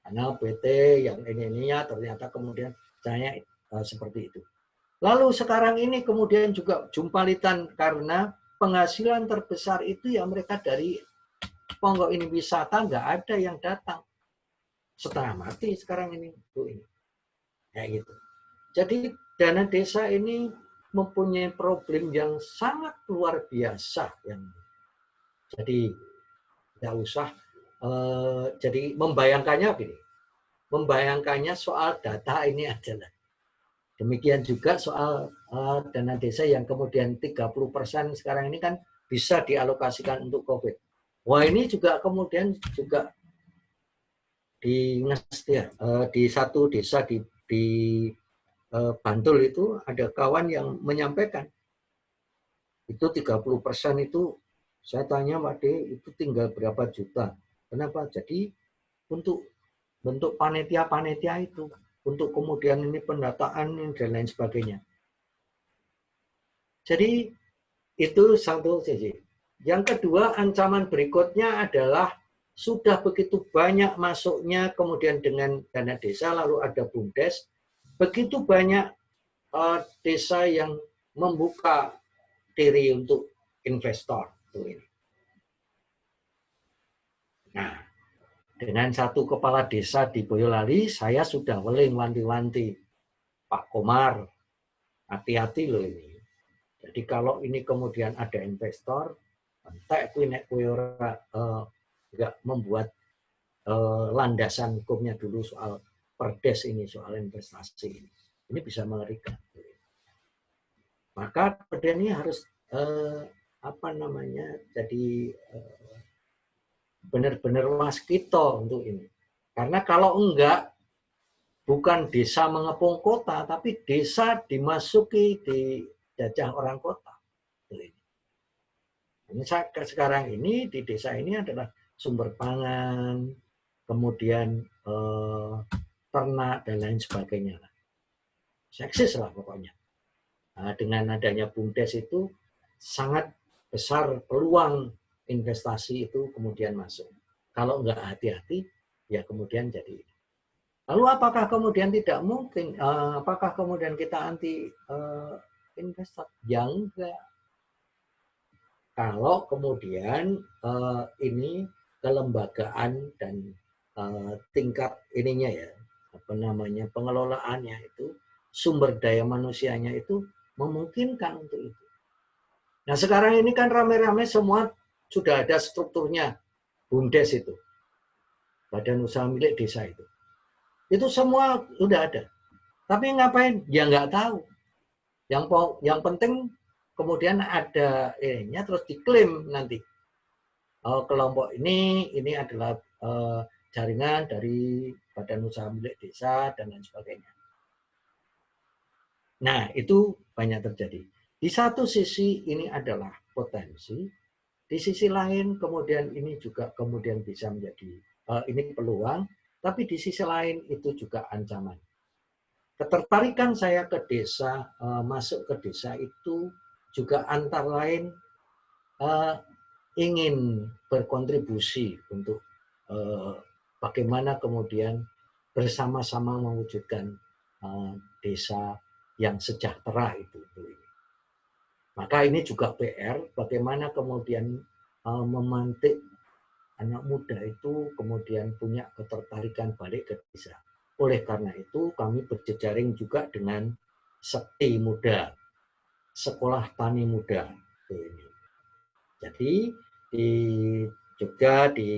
Karena PT yang ini ternyata kemudian saya seperti itu. Lalu sekarang ini kemudian juga jumpalitan karena penghasilan terbesar itu ya mereka dari Ponggok ini wisata nggak ada yang datang. Setengah mati sekarang ini. Kayak gitu. Jadi dana desa ini mempunyai problem yang sangat luar biasa. Jadi tidak usah. Jadi membayangkannya gini. Membayangkannya soal data ini adalah. Demikian juga soal dana desa yang kemudian 30% sekarang ini kan bisa dialokasikan untuk COVID. Wah ini juga kemudian juga di satu desa di Bantul itu ada kawan yang menyampaikan itu 30% itu Saya tanya Pak D, itu tinggal berapa juta? Kenapa? Jadi untuk bentuk panitia-panitia itu, untuk kemudian ini pendataan dan lain sebagainya. Jadi itu satu sisi. Yang kedua, ancaman berikutnya adalah sudah begitu banyak masuknya, kemudian dengan dana desa, lalu ada BUMDes, begitu banyak desa yang membuka diri untuk investor. Nah, dengan satu kepala desa di Boyolali, saya sudah weling wanti-wanti. Pak Komar, hati-hati loh ini. Jadi kalau ini kemudian ada investor, entek kuwi nek kowe ora enggak membuat landasan hukumnya dulu soal perdes ini, soal investasi ini. Ini bisa mengerikan. Maka perda ini harus jadi benar-benar waskito untuk ini. Karena kalau enggak, bukan desa mengepung kota, tapi desa dimasuki, dijajah orang kota. Sekarang ini di desa ini adalah sumber pangan, kemudian ternak dan lain sebagainya. Seksis lah pokoknya. Nah, dengan adanya BUMDes itu sangat besar peluang investasi itu kemudian masuk. Kalau enggak hati-hati, ya kemudian jadi. Lalu apakah kemudian tidak mungkin? Apakah kemudian kita anti investor? Ya enggak. Kalau kemudian ini kelembagaan dan tingkat ininya ya, pengelolaannya itu, sumber daya manusianya itu memungkinkan untuk itu. Nah sekarang ini kan rame-rame semua sudah ada strukturnya, BUMDes itu, Badan Usaha Milik Desa itu. Itu semua sudah ada. Tapi ngapain? Ya nggak tahu. Yang penting kemudian ada ininya terus diklaim nanti. Kelompok ini adalah jaringan dari Badan Usaha Milik Desa dan lain sebagainya. Nah, itu banyak terjadi. Di satu sisi ini adalah potensi, di sisi lain kemudian ini juga kemudian bisa menjadi ini peluang, tapi di sisi lain itu juga ancaman. Ketertarikan saya ke desa, masuk ke desa itu juga antara lain ingin berkontribusi untuk bagaimana kemudian bersama-sama mewujudkan desa yang sejahtera itu. Maka ini juga PR, bagaimana kemudian memantik anak muda itu kemudian punya ketertarikan balik ke desa. Oleh karena itu kami berjejaring juga dengan Sekti Muda, Sekolah Tani Muda. Jadi di Jogja, di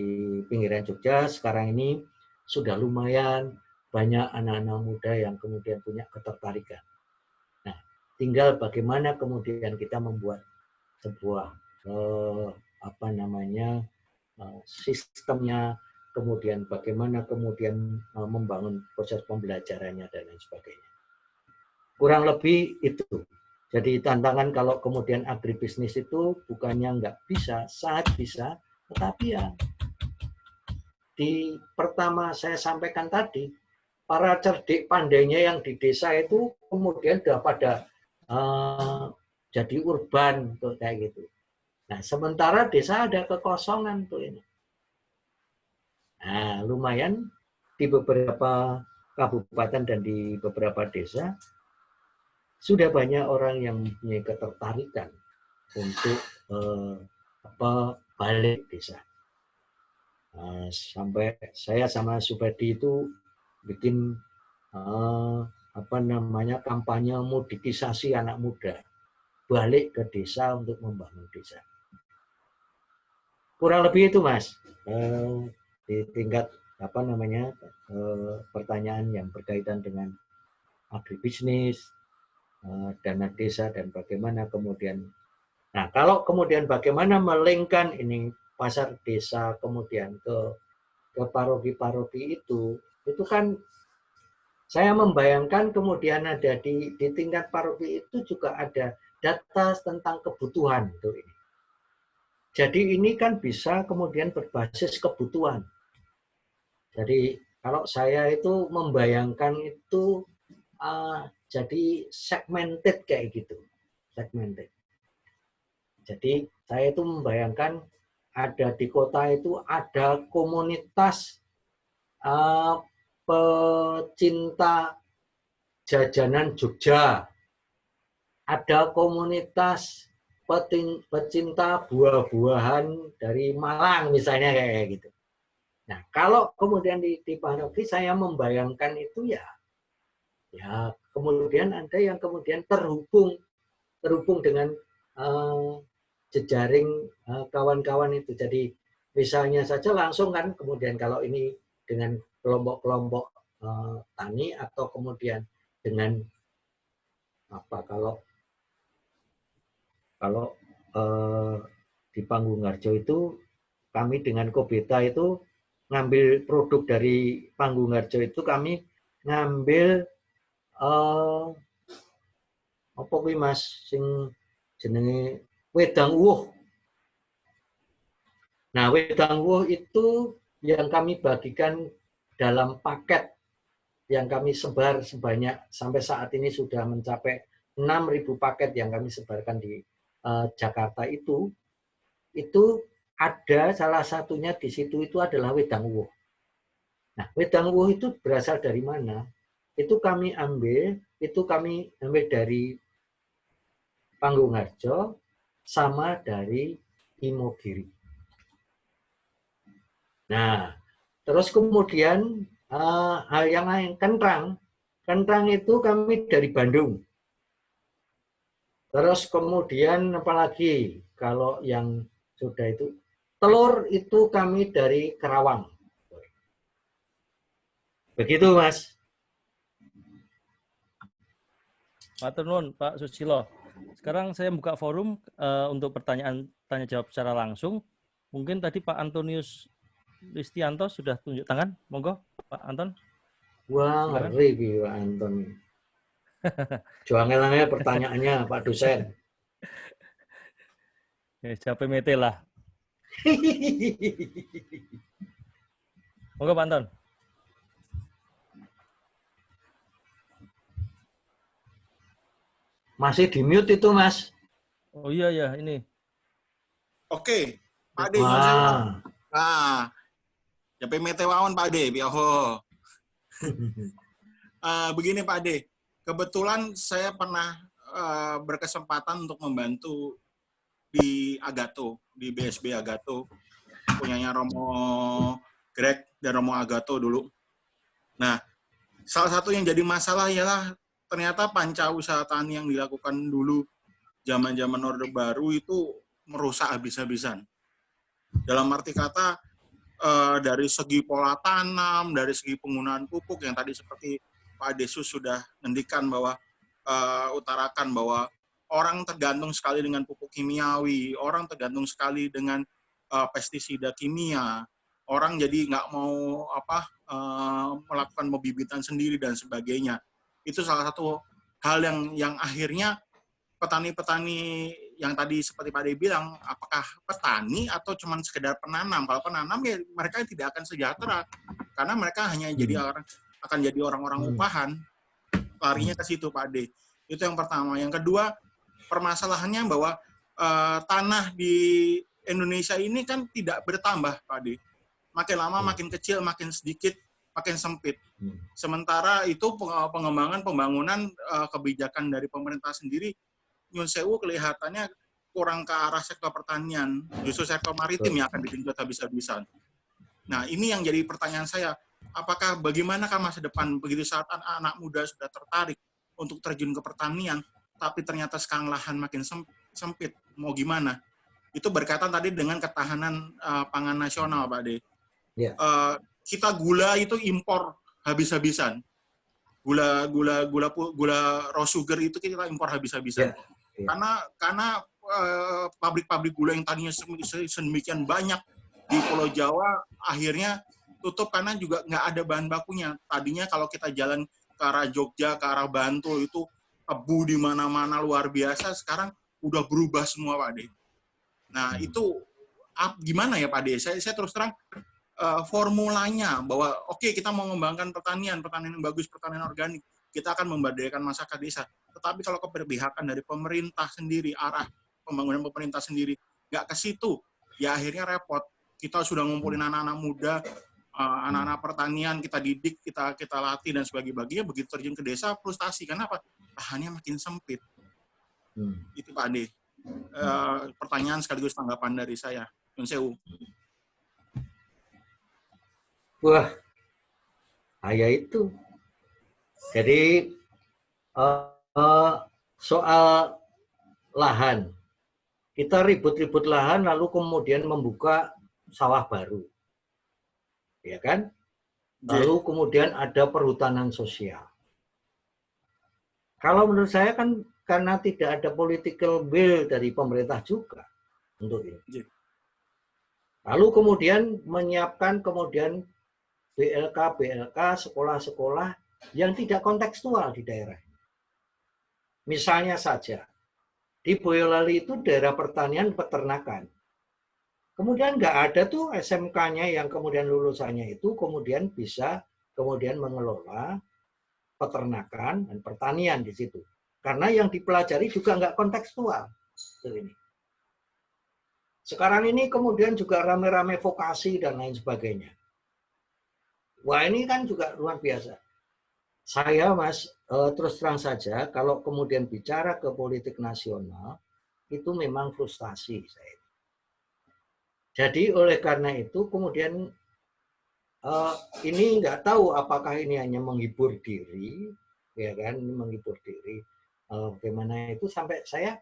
pinggiran Jogja sekarang ini sudah lumayan banyak anak-anak muda yang kemudian punya ketertarikan. Nah, tinggal bagaimana kemudian kita membuat sebuah sistemnya, kemudian bagaimana kemudian membangun proses pembelajarannya dan lain sebagainya. Kurang lebih itu. Jadi tantangan kalau kemudian agribisnis itu bukannya nggak bisa, sangat bisa, tetapi ya di pertama saya sampaikan tadi, para cerdik pandainya yang di desa itu kemudian sudah pada jadi urban tuh kayak gitu. Nah, sementara desa ada kekosongan tuh ini. Nah, lumayan di beberapa kabupaten dan di beberapa desa sudah banyak orang yang mempunyai ketertarikan untuk balik desa. Sampai saya sama Subadi itu bikin kampanye mudikisasi anak muda balik ke desa untuk membangun desa. Kurang lebih itu Mas, di tingkat pertanyaan yang berkaitan dengan agribisnis, dana desa dan bagaimana kemudian. Nah, kalau kemudian bagaimana melingkan ini pasar desa kemudian ke paroki-paroki itu kan saya membayangkan kemudian ada di tingkat paroki itu juga ada data tentang kebutuhan itu ini. Jadi ini kan bisa kemudian berbasis kebutuhan. Jadi kalau saya itu membayangkan itu jadi segmented kayak gitu, segmented. Jadi saya itu membayangkan ada di kota itu ada komunitas pecinta jajanan Jogja, ada komunitas pecinta buah-buahan dari Malang misalnya kayak gitu. Nah, kalau kemudian di paroki saya membayangkan itu ya kemudian ada yang kemudian terhubung dengan jejaring kawan-kawan itu. Jadi misalnya saja langsung kan kemudian kalau ini dengan kelompok-kelompok tani atau kemudian dengan apa kalau di Panggungarjo itu kami dengan Kobeta itu ngambil produk dari Panggungarjo itu kami ngambil apa kuwi Mas sing jenenge wedang uwuh. Nah, wedang uwuh itu yang kami bagikan dalam paket yang kami sebar sebanyak sampai saat ini sudah mencapai 6.000 paket yang kami sebarkan di Jakarta itu ada salah satunya di situ itu adalah wedang uwuh. Nah, wedang uwuh itu berasal dari mana? Itu kami ambil dari Panggungarjo sama dari Imogiri. Nah, terus kemudian hal yang lain, kentang itu kami dari Bandung. Terus kemudian apalagi kalau yang sudah itu telur itu kami dari Kerawang. Begitu Mas. Matur nuwun Pak Susilo. Sekarang saya buka forum untuk pertanyaan tanya jawab secara langsung. Mungkin tadi Pak Antonius Listianto sudah tunjuk tangan. Monggo Pak Anton. Wah, ngeri Pak Anton. Juangnya pertanyaannya Pak dosen. Capek mete lah. Monggo Pak Anton. Masih di mute itu Mas. Oh iya ya ini. Oke, Pak Ade. Nah, capek mete wawan Pak Ade, biaho. Begini Pak Ade, kebetulan saya pernah berkesempatan untuk membantu di Agato, di BSB Agato, punyanya Romo Greg dan Romo Agato dulu. Nah, salah satu yang jadi masalah ialah ternyata panca usaha tani yang dilakukan dulu zaman-zaman Orde Baru itu merusak habis-habisan. Dalam arti kata, dari segi pola tanam, dari segi penggunaan pupuk yang tadi seperti Pak Desus sudah ngendikan bahwa utarakan bahwa orang tergantung sekali dengan pupuk kimiawi, orang tergantung sekali dengan pestisida kimia, orang jadi nggak mau melakukan pembibitan sendiri dan sebagainya. Itu salah satu hal yang akhirnya petani-petani yang tadi seperti Pak Ade bilang, apakah petani atau cuma sekedar penanam? Kalau penanam ya mereka tidak akan sejahtera karena mereka hanya akan jadi orang-orang upahan. Larinya ke situ Pak Ade. Itu yang pertama. Yang kedua, permasalahannya bahwa tanah di Indonesia ini kan tidak bertambah Pak Ade. Makin lama makin kecil, makin sedikit, makin sempit. Sementara itu pengembangan pembangunan kebijakan dari pemerintah sendiri Nyun Sewu kelihatannya kurang ke arah sektor pertanian, justru sektor maritim yang akan digenjot habis-habisan. Nah, ini yang jadi pertanyaan saya, apakah bagaimanakah masa depan begitu saat anak muda sudah tertarik untuk terjun ke pertanian, tapi ternyata sekarang lahan makin sempit, mau gimana? Itu berkaitan tadi dengan ketahanan pangan nasional, Pak Ade. Yeah. Kita gula itu impor habis-habisan. Gula raw sugar itu kita impor habis-habisan. Yeah. Karena pabrik-pabrik gula yang tadinya sedemikian banyak di Pulau Jawa akhirnya tutup karena juga nggak ada bahan bakunya. Tadinya kalau kita jalan ke arah Jogja, ke arah Bantul itu tebu di mana-mana luar biasa. Sekarang udah berubah semua Pak Ade. Nah itu gimana ya Pak De? Saya terus terang formulanya bahwa oke, kita mau mengembangkan pertanian yang bagus, pertanian organik, kita akan memberdayakan masyarakat desa. Tetapi kalau keberpihakan dari pemerintah sendiri, arah pembangunan pemerintah sendiri nggak ke situ, ya akhirnya repot. Kita sudah ngumpulin anak-anak muda, anak-anak pertanian, kita didik, kita latih dan sebagainya, begitu terjun ke desa frustasi. Kenapa? Lahannya makin sempit. Itu Pak Ade. Pertanyaan sekaligus tanggapan dari saya. Nun sewu. Wah, ya itu. Jadi soal lahan, kita ribut-ribut lahan lalu kemudian membuka sawah baru, ya kan? Lalu kemudian ada perhutanan sosial. Kalau menurut saya kan karena tidak ada political will dari pemerintah juga untuk ini. Lalu kemudian menyiapkan kemudian BLK, sekolah-sekolah yang tidak kontekstual di daerah. Misalnya saja, di Boyolali itu daerah pertanian peternakan. Kemudian nggak ada tuh SMK-nya yang kemudian lulusannya itu kemudian bisa kemudian mengelola peternakan dan pertanian di situ. Karena yang dipelajari juga nggak kontekstual. Sekarang ini kemudian juga rame-rame vokasi dan lain sebagainya. Wah ini kan juga luar biasa. Saya Mas, terus terang saja, kalau kemudian bicara ke politik nasional, itu memang frustasi saya. Jadi oleh karena itu kemudian ini nggak tahu apakah ini hanya menghibur diri, ya kan, menghibur diri. Bagaimana itu sampai saya,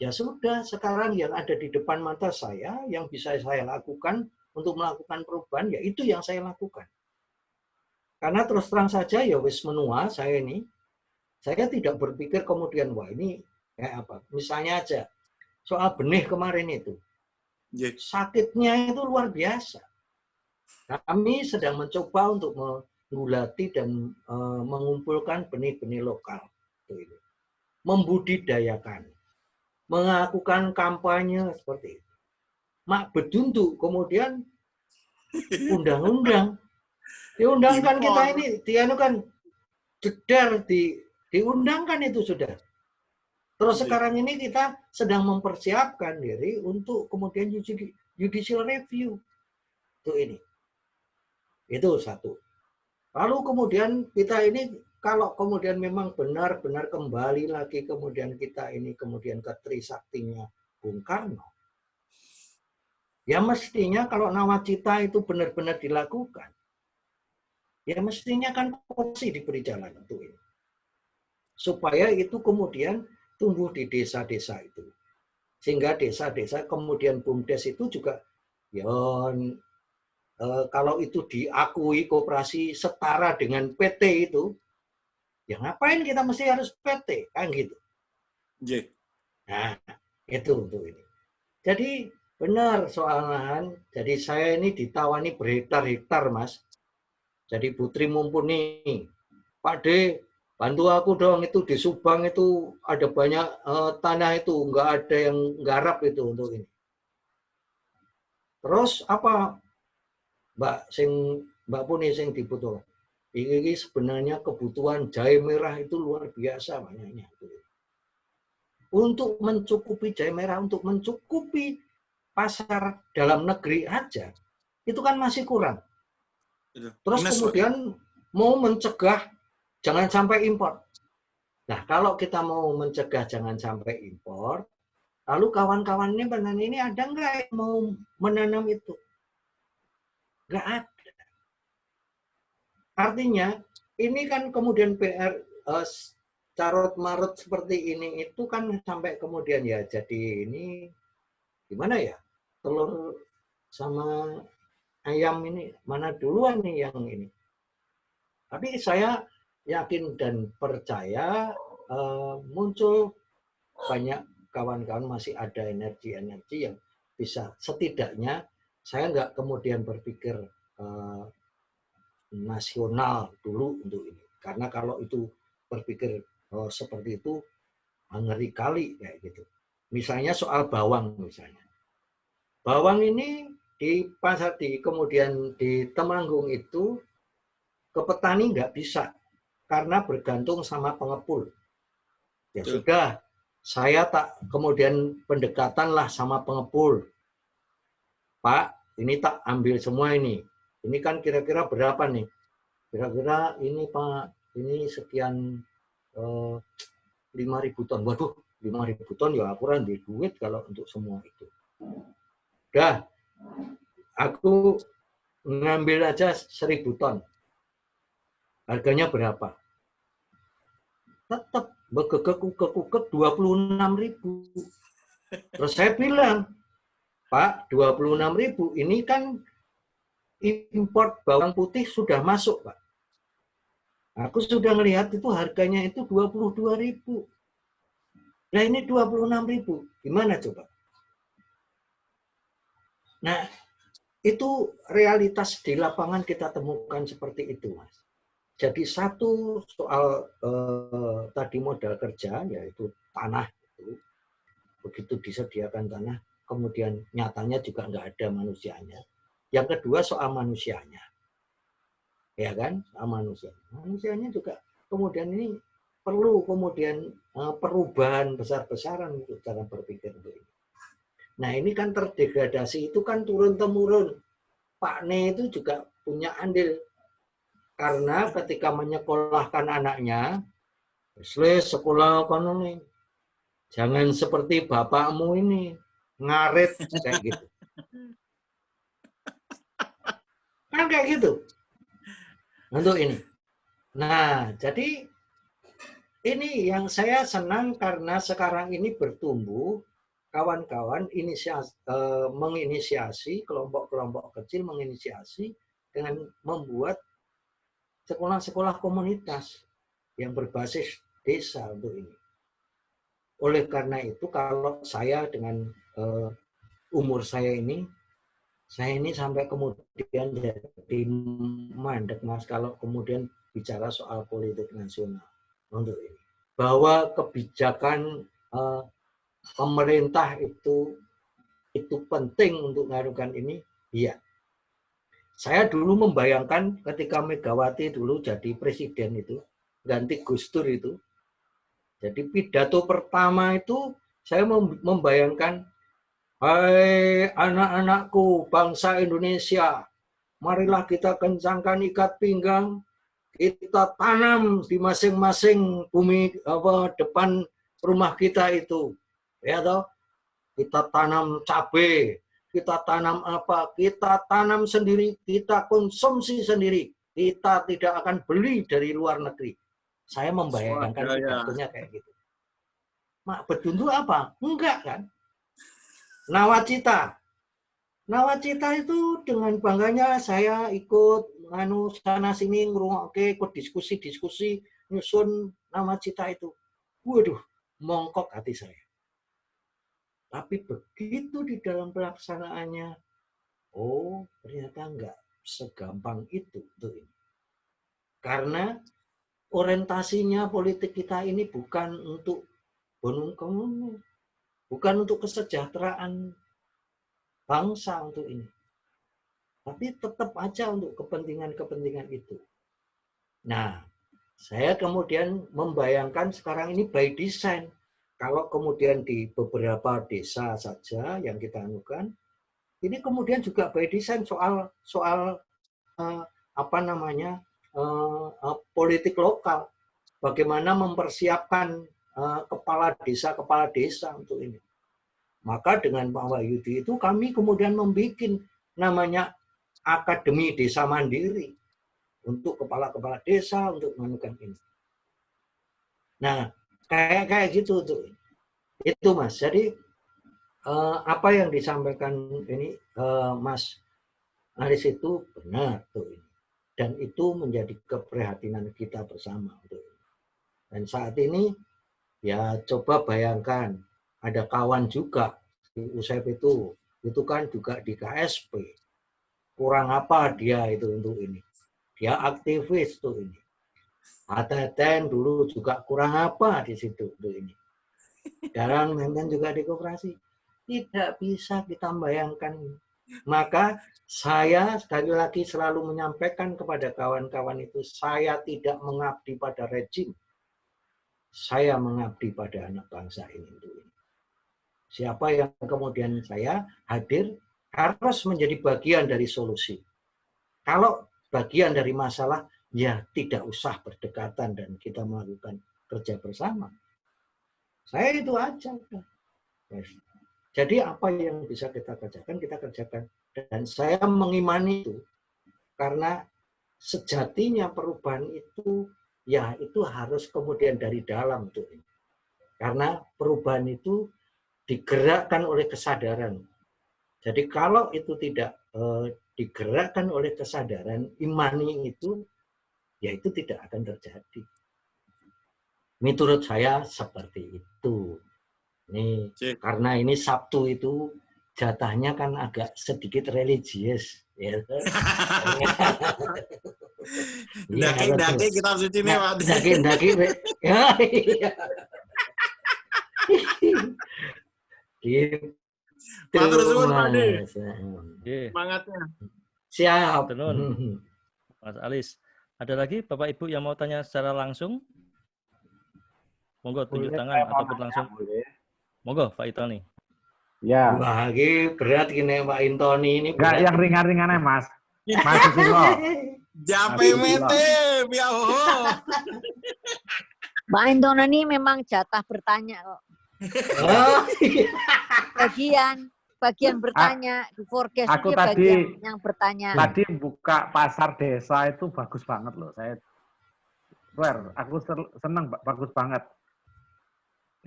ya sudah sekarang yang ada di depan mata saya, yang bisa saya lakukan untuk melakukan perubahan, ya itu yang saya lakukan. Karena terus terang saja ya wis menua saya ini, saya tidak berpikir kemudian wah ini kayak apa. Misalnya aja soal benih kemarin itu, sakitnya itu luar biasa. Kami sedang mencoba untuk menggulati dan mengumpulkan benih-benih lokal, membudidayakan, melakukan kampanye seperti itu. Mak beduntuk kemudian undang-undang. Diundangkan kita ini, dianukan jedar diundangkan itu sudah. Terus sekarang ini kita sedang mempersiapkan diri untuk kemudian judicial review. Itu ini. Itu satu. Lalu kemudian kita ini kalau kemudian memang benar-benar kembali lagi kemudian kita ini kemudian ke Trisaktinya Bung Karno. Ya mestinya kalau nawacita itu benar-benar dilakukan. Ya mestinya kan porsi diberi jalan untuk ini. Supaya itu kemudian tumbuh di desa-desa itu. Sehingga desa-desa kemudian BUMDes itu juga ya kalau itu diakui koperasi setara dengan PT itu, ya ngapain kita mesti harus PT kan gitu. Nah, itu untuk ini. Jadi benar soal lahan. Jadi saya ini ditawani berhektar-hektar Mas. Jadi Putri Mumpuni, Pak D, bantu aku dong itu di Subang itu ada banyak tanah itu, nggak ada yang garap itu untuk ini. Terus apa Mbak Puni sing dibutuhkan? Ini sebenarnya kebutuhan jahe merah itu luar biasa banyaknya. Untuk mencukupi jahe merah, untuk mencukupi pasar dalam negeri aja, itu kan masih kurang. Terus kemudian mau mencegah jangan sampai impor. Nah, kalau kita mau mencegah jangan sampai impor, lalu kawan-kawannya petani ini ada nggak yang mau menanam itu? Nggak ada. Artinya, ini kan kemudian PR carut-marut seperti ini itu kan sampai kemudian ya jadi ini gimana ya? Telur sama ayam ini mana duluan nih yang ini? Tapi saya yakin dan percaya muncul banyak kawan-kawan masih ada energi-energi yang bisa setidaknya saya nggak kemudian berpikir nasional dulu untuk ini. Karena kalau itu berpikir seperti itu ngeri kali kayak gitu. Misalnya soal bawang misalnya. Bawang ini di pasar kemudian di Temanggung itu ke petani nggak bisa karena bergantung sama pengepul. Ya sudah, saya tak kemudian pendekatan lah sama pengepul. Pak, ini tak ambil semua ini. Ini kan kira-kira berapa nih? Kira-kira ini Pak, ini sekian 5.000 ton. Waduh, 5.000 ton ya kurang di duit kalau untuk semua itu. Udah, aku ngambil aja 1.000 ton. Harganya berapa? Tetap bekekek 26.000. Terus saya bilang, Pak, 26.000 ini kan import bawang putih sudah masuk, Pak. Aku sudah melihat itu harganya itu 22.000. Nah ini 26.000. Gimana coba? Nah, itu realitas di lapangan kita temukan seperti itu, Mas. Jadi satu soal tadi modal kerja, yaitu tanah itu, begitu disediakan tanah, kemudian nyatanya juga nggak ada manusianya. Yang kedua soal manusianya, ya kan, soal manusia. Manusianya juga kemudian ini perlu kemudian perubahan besar-besaran untuk cara berpikir itu. Nah ini kan terdegradasi itu kan turun-temurun. Pak Ne itu juga punya andil. Karena ketika menyekolahkan anaknya, sekolah kan ini, jangan seperti bapakmu ini, ngaret kayak gitu. Kan kayak gitu. Untuk ini. Nah, jadi ini yang saya senang karena sekarang ini bertumbuh, kawan-kawan menginisiasi, kelompok-kelompok kecil menginisiasi dengan membuat sekolah-sekolah komunitas yang berbasis desa untuk ini. Oleh karena itu, kalau saya dengan umur saya ini sampai kemudian jadi mandek, Mas, kalau kemudian bicara soal politik nasional untuk ini. Bahwa kebijakan pemerintah itu penting untuk mengaruhkan ini, iya. Saya dulu membayangkan ketika Megawati dulu jadi presiden itu, ganti Gus Dur itu. Jadi pidato pertama itu saya membayangkan, hai anak-anakku bangsa Indonesia, marilah kita kencangkan ikat pinggang, kita tanam di masing-masing bumi depan rumah kita itu. Ya toh? Kita tanam cabai, kita tanam apa, kita tanam sendiri, kita konsumsi sendiri. Kita tidak akan beli dari luar negeri. Saya membayangkan pidatonya kayak gitu. Mak Bedun itu apa? Enggak kan? Nawacita. Nawacita itu dengan bangganya saya ikut sana sini ngerungokke, ikut diskusi-diskusi nyusun nawacita itu. Waduh, mongkok hati saya. Tapi begitu di dalam pelaksanaannya, oh ternyata enggak segampang itu. Karena orientasinya politik kita ini bukan untuk bonum komunum, bukan untuk kesejahteraan bangsa untuk ini. Tapi tetap aja untuk kepentingan-kepentingan itu. Nah, saya kemudian membayangkan sekarang ini by design. Kalau kemudian di beberapa desa saja yang kita anukan, ini kemudian juga by design soal politik lokal, bagaimana mempersiapkan kepala desa untuk ini. Maka dengan Pak Wahyudi itu kami kemudian membuat namanya Akademi Desa Mandiri untuk kepala-kepala desa untuk menemukan ini. Nah, kayak gitu tuh. Itu Mas. Jadi apa yang disampaikan ini Mas Aris itu benar tuh ini. Dan itu menjadi keprihatinan kita bersama tuh. Dan saat ini ya coba bayangkan ada kawan juga di USEP itu kan juga di KSP. Kurang apa dia itu untuk ini? Dia aktivis tuh ini. ATTN dulu juga kurang apa di situ tuh ini. Sekarang Menten juga di koperasi. Tidak bisa kita bayangkan. Maka saya sekali lagi selalu menyampaikan kepada kawan-kawan itu, saya tidak mengabdi pada rejim. Saya mengabdi pada anak bangsa ini. Siapa yang kemudian saya hadir harus menjadi bagian dari solusi. Kalau bagian dari masalah, ya tidak usah berdekatan dan kita melakukan kerja bersama. Saya itu aja. Jadi apa yang bisa kita kerjakan, kita kerjakan. Dan saya mengimani itu. Karena sejatinya perubahan itu, ya itu harus kemudian dari dalam. Tuh. Karena perubahan itu digerakkan oleh kesadaran. Jadi kalau itu tidak digerakkan oleh kesadaran, imani itu, ya itu tidak akan terjadi. Menurut saya seperti itu. Nih, karena ini Sabtu itu jatahnya kan agak sedikit religius. Ya. Daki-daki kita harus ini, Pak. Daki-daki. Ya, iya. Gitu. Matur suwun, Pak De. Semangatnya. Siap. Mas Alis. Ada lagi Bapak Ibu yang mau tanya secara langsung? Monggo tunjuk tangan ataupun langsung. Monggo Pak Intoni. Ya. Wah, ini berat gini Pak Intoni ini. Enggak yang ringan-ringan ya, Mas. Mas Susilo. Jape mete, biao. Pak Intoni ini memang jatah bertanya kok. Oh, bagian bertanya di forecast aku dia tadi yang bertanya. Tadi buka pasar desa itu bagus banget loh. Saya swear, aku seneng, bagus banget.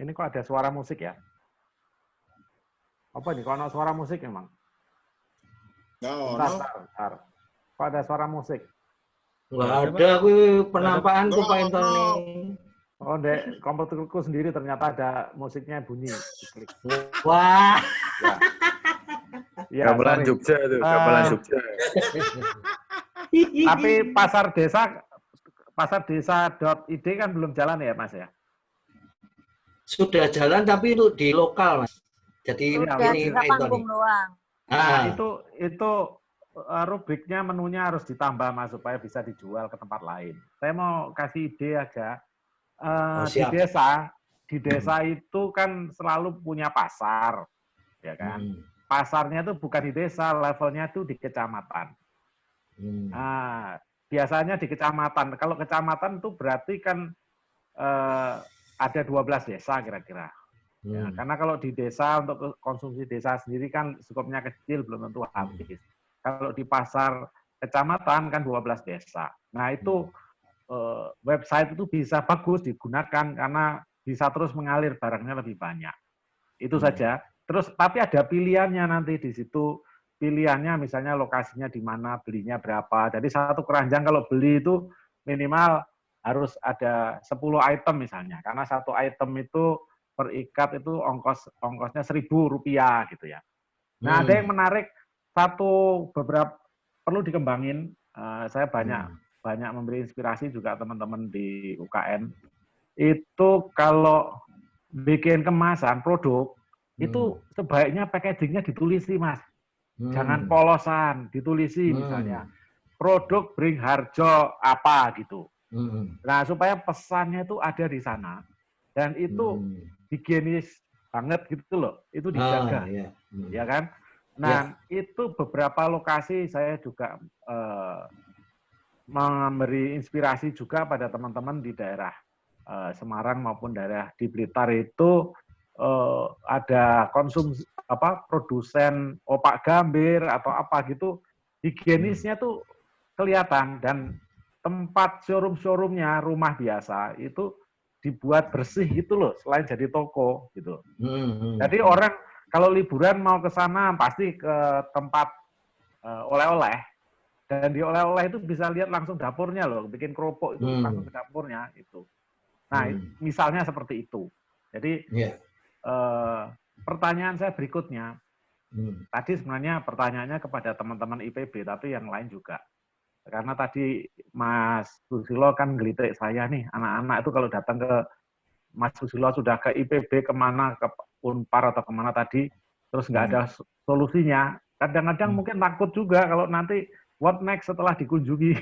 Ini kok ada suara musik ya? Apa ini? Kok ada suara musik emang? Bentar. Kok ada suara musik? Nggak ada aku penampaanku Pak Intoni. Oh, dek, komputerku sendiri ternyata ada musiknya bunyi. Klik. Wah. Ya, gamelan Jogja itu, gamelan Jogja. Tapi pasar desa.id kan belum jalan ya, Mas ya? Sudah jalan tapi itu di lokal, Mas. Jadi ini panggung doang. Nah, itu rubriknya, menunya harus ditambah Mas supaya bisa dijual ke tempat lain. Saya mau kasih ide aja. Di desa itu kan selalu punya pasar, ya kan? Pasarnya itu bukan di desa, levelnya itu di kecamatan. Nah, biasanya di kecamatan. Kalau kecamatan itu berarti kan ada 12 desa kira-kira. Ya, karena kalau di desa untuk konsumsi desa sendiri kan skopnya kecil, belum tentu habis. Kalau di pasar kecamatan kan 12 desa. Nah itu website itu bisa bagus digunakan karena bisa terus mengalir barangnya lebih banyak. Itu saja. Terus tapi ada pilihannya nanti di situ. Pilihannya misalnya lokasinya di mana, belinya berapa. Jadi satu keranjang kalau beli itu minimal harus ada 10 item misalnya. Karena satu item itu per ikat itu ongkosnya Rp1.000 gitu ya. Nah, ada yang menarik beberapa perlu dikembangin. Saya banyak memberi inspirasi juga teman-teman di UKM. Itu kalau bikin kemasan produk itu sebaiknya packagingnya ditulisi, Mas. Jangan polosan, ditulisi misalnya. Produk bring harjo apa gitu. Nah, supaya pesannya itu ada di sana dan itu higienis banget gitu loh. Itu dijaga. Ya kan? Nah, itu beberapa lokasi saya juga memberi inspirasi juga pada teman-teman di daerah Semarang maupun daerah di Blitar itu ada produsen opak gambir atau apa gitu, higienisnya tuh kelihatan dan tempat showroom-showroomnya rumah biasa itu dibuat bersih gitu loh, selain jadi toko gitu. Jadi orang kalau liburan mau ke sana pasti ke tempat oleh-oleh. Dan di oleh-oleh itu bisa lihat langsung dapurnya loh, bikin kerupuk itu langsung ke dapurnya itu. Nah, misalnya seperti itu. Jadi pertanyaan saya berikutnya, tadi sebenarnya pertanyaannya kepada teman-teman IPB, tapi yang lain juga. Karena tadi Mas Susilo kan ngelitik saya nih, anak-anak itu kalau datang ke Mas Susilo sudah ke IPB kemana, ke Unpar atau kemana tadi, terus nggak ada solusinya. Kadang-kadang mungkin takut juga kalau nanti what next setelah dikunjungi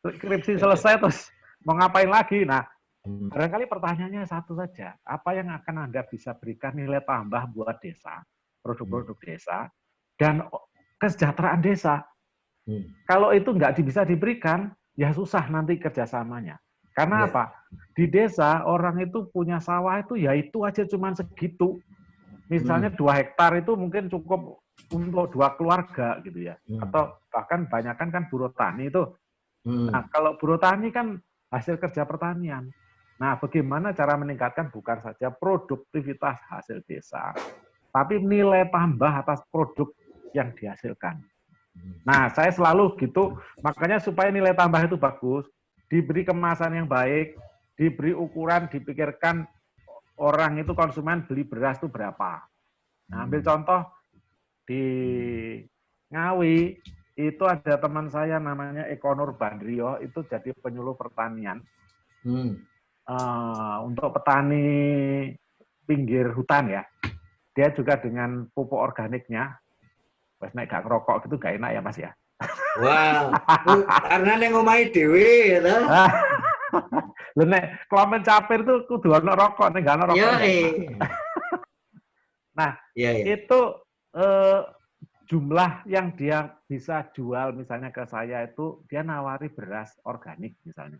skripsi selesai terus mau ngapain lagi. Nah, barangkali pertanyaannya satu saja, apa yang akan Anda bisa berikan nilai tambah buat desa, produk-produk desa, dan kesejahteraan desa. Kalau itu nggak bisa diberikan, ya susah nanti kerjasamanya. Karena apa? Di desa orang itu punya sawah itu ya itu aja cuman segitu. Misalnya 2 hektar itu mungkin cukup untuk 2 keluarga gitu ya. Atau bahkan banyakan kan buruh tani itu. Nah, kalau buruh tani kan hasil kerja pertanian. Nah, bagaimana cara meningkatkan bukan saja produktivitas hasil desa, tapi nilai tambah atas produk yang dihasilkan. Nah, saya selalu gitu, makanya supaya nilai tambah itu bagus, diberi kemasan yang baik, diberi ukuran, dipikirkan orang itu konsumen beli beras itu berapa. Nah, ambil contoh di Ngawi, itu ada teman saya namanya Eko Nur Bandrio, itu jadi penyuluh pertanian. Untuk petani pinggir hutan ya. Dia juga dengan pupuk organiknya, wes nek gak ngerokok gitu gak enak ya Mas ya. Wah, karena neng omahe dhewe ya. Lha nek klomen capir tuh kudu ana rokok, nek gak ana rokok. Nah, itu jumlah yang dia bisa jual misalnya ke saya itu dia nawari beras organik misalnya.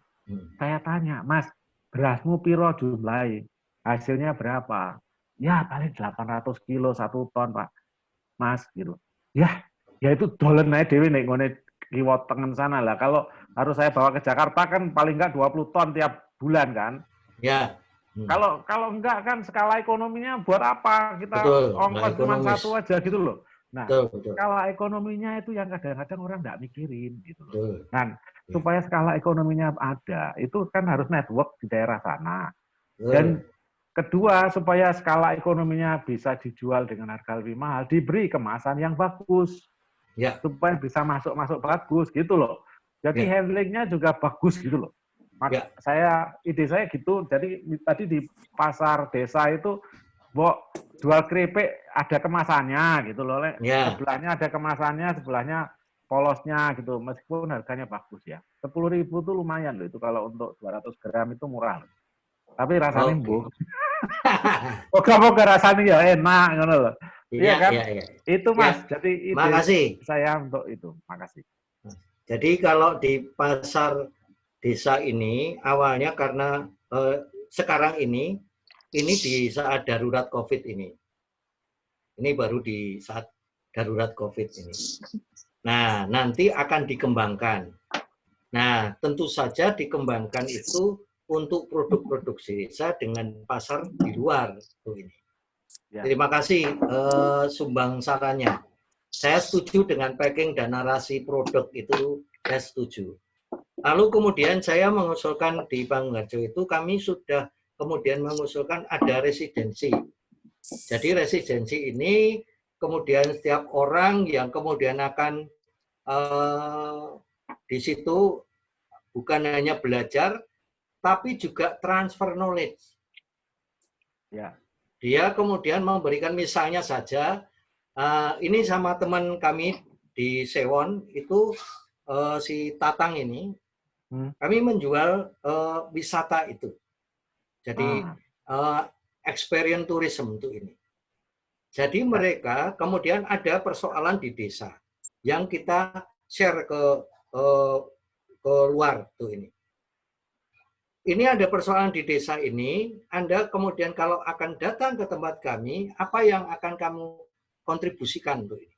Saya tanya, "Mas, berasmu piro jumlahi? Hasilnya berapa?" "Ya, paling 800 kilo 1 ton, Pak." "Mas," gitu. Ya itu dolen ae dhewe nek ngene kiwa tengen sana lah. Kalau harus saya bawa ke Jakarta kan paling enggak 20 ton tiap bulan kan. Ya. Kalau enggak kan skala ekonominya buat apa? Kita ongkos cuma satu aja gitu loh. Nah, skala ekonominya itu yang kadang-kadang orang enggak mikirin gitu loh. Dan supaya skala ekonominya ada, itu kan harus network di daerah sana. Dan kedua, supaya skala ekonominya bisa dijual dengan harga lebih mahal, diberi kemasan yang bagus. Supaya bisa masuk bagus gitu loh. Jadi handlingnya juga bagus gitu loh. Ide saya gitu, jadi tadi di pasar desa itu, jual keripik ada kemasannya gitu loh. Sebelahnya ada kemasannya, sebelahnya polosnya gitu, meskipun harganya bagus ya. 10.000 itu lumayan loh, itu kalau untuk 200 gram itu murah loh. Tapi rasanya moga-moga rasanya ya enak ngono loh. Iya kan? Itu Mas, jadi ide saya untuk itu. Makasih. Jadi kalau di pasar desa ini awalnya karena sekarang ini di saat darurat COVID ini. Ini baru di saat darurat COVID ini. Nah, nanti akan dikembangkan. Nah, tentu saja dikembangkan itu untuk produk-produk desa dengan pasar di luar. Ini. Terima kasih sumbang sarannya. Saya setuju dengan packing dan narasi produk itu, saya setuju. Lalu kemudian saya mengusulkan di Banggarjo itu kami sudah kemudian mengusulkan ada residensi. Jadi residensi ini kemudian setiap orang yang kemudian akan di situ bukan hanya belajar, tapi juga transfer knowledge. Dia kemudian memberikan misalnya saja, ini sama teman kami di Sewon itu si Tatang ini, kami menjual wisata itu. Jadi experience tourism itu ini. Jadi mereka kemudian ada persoalan di desa yang kita share ke luar tuh ini. Ini ada persoalan di desa ini, Anda kemudian kalau akan datang ke tempat kami, apa yang akan kamu kontribusikan untuk ini?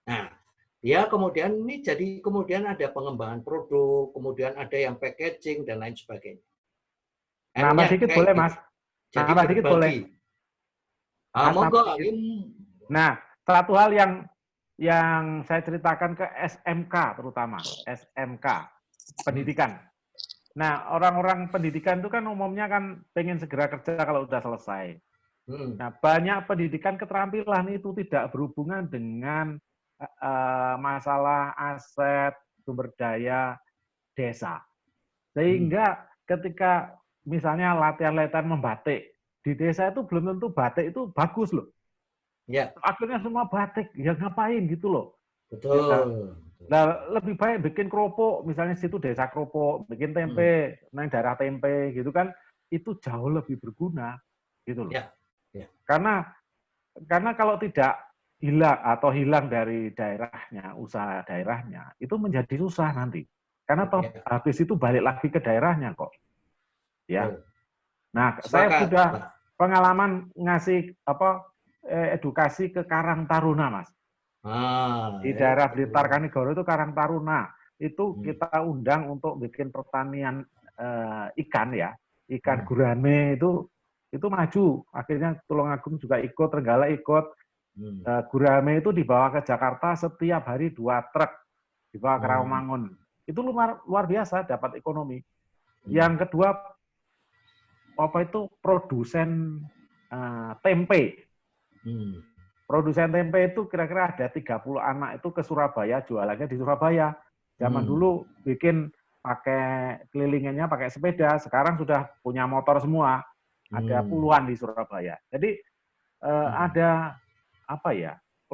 Nah, ya kemudian ini jadi kemudian ada pengembangan produk, kemudian ada yang packaging dan lain sebagainya. Nambah dikit boleh, Mas. Nambah dikit boleh. Nah, satu hal yang saya ceritakan ke SMK terutama, SMK, pendidikan. Nah, orang-orang pendidikan itu kan umumnya kan pengen segera kerja kalau udah selesai. Nah, banyak pendidikan keterampilan itu tidak berhubungan dengan masalah aset, sumber daya desa. Sehingga ketika misalnya latihan-latihan membatik, di desa itu belum tentu batik itu bagus loh. Ya. Akhirnya semua batik, ya ngapain gitu loh. Betul. Ya, nah, lebih baik bikin keropok, misalnya situ desa keropok, bikin tempe, nang daerah tempe gitu kan, itu jauh lebih berguna gitu loh. Ya. Ya. Karena kalau tidak hilang dari daerahnya, usaha daerahnya, itu menjadi susah nanti. Karena toh habis itu balik lagi ke daerahnya kok. Ya. Nah, saya Sepakat, sudah Pak. pengalaman ngasih edukasi ke Karang Taruna, Mas. Di daerah Blitar Kanigoro itu Karang Taruna. Itu kita undang untuk bikin pertanian ikan ya. Ikan gurame itu maju. Akhirnya Tulungagung juga ikut, Trenggalek ikut. Gurame itu dibawa ke Jakarta setiap hari 2 truk. Dibawa ke Rawamangun. Itu luar biasa dapat ekonomi. Yang kedua, produsen tempe. Produsen tempe itu kira-kira ada 30 anak itu ke Surabaya, jualannya di Surabaya. Zaman dulu bikin pakai kelilingannya pakai sepeda, sekarang sudah punya motor semua. Ada puluhan di Surabaya. Jadi ada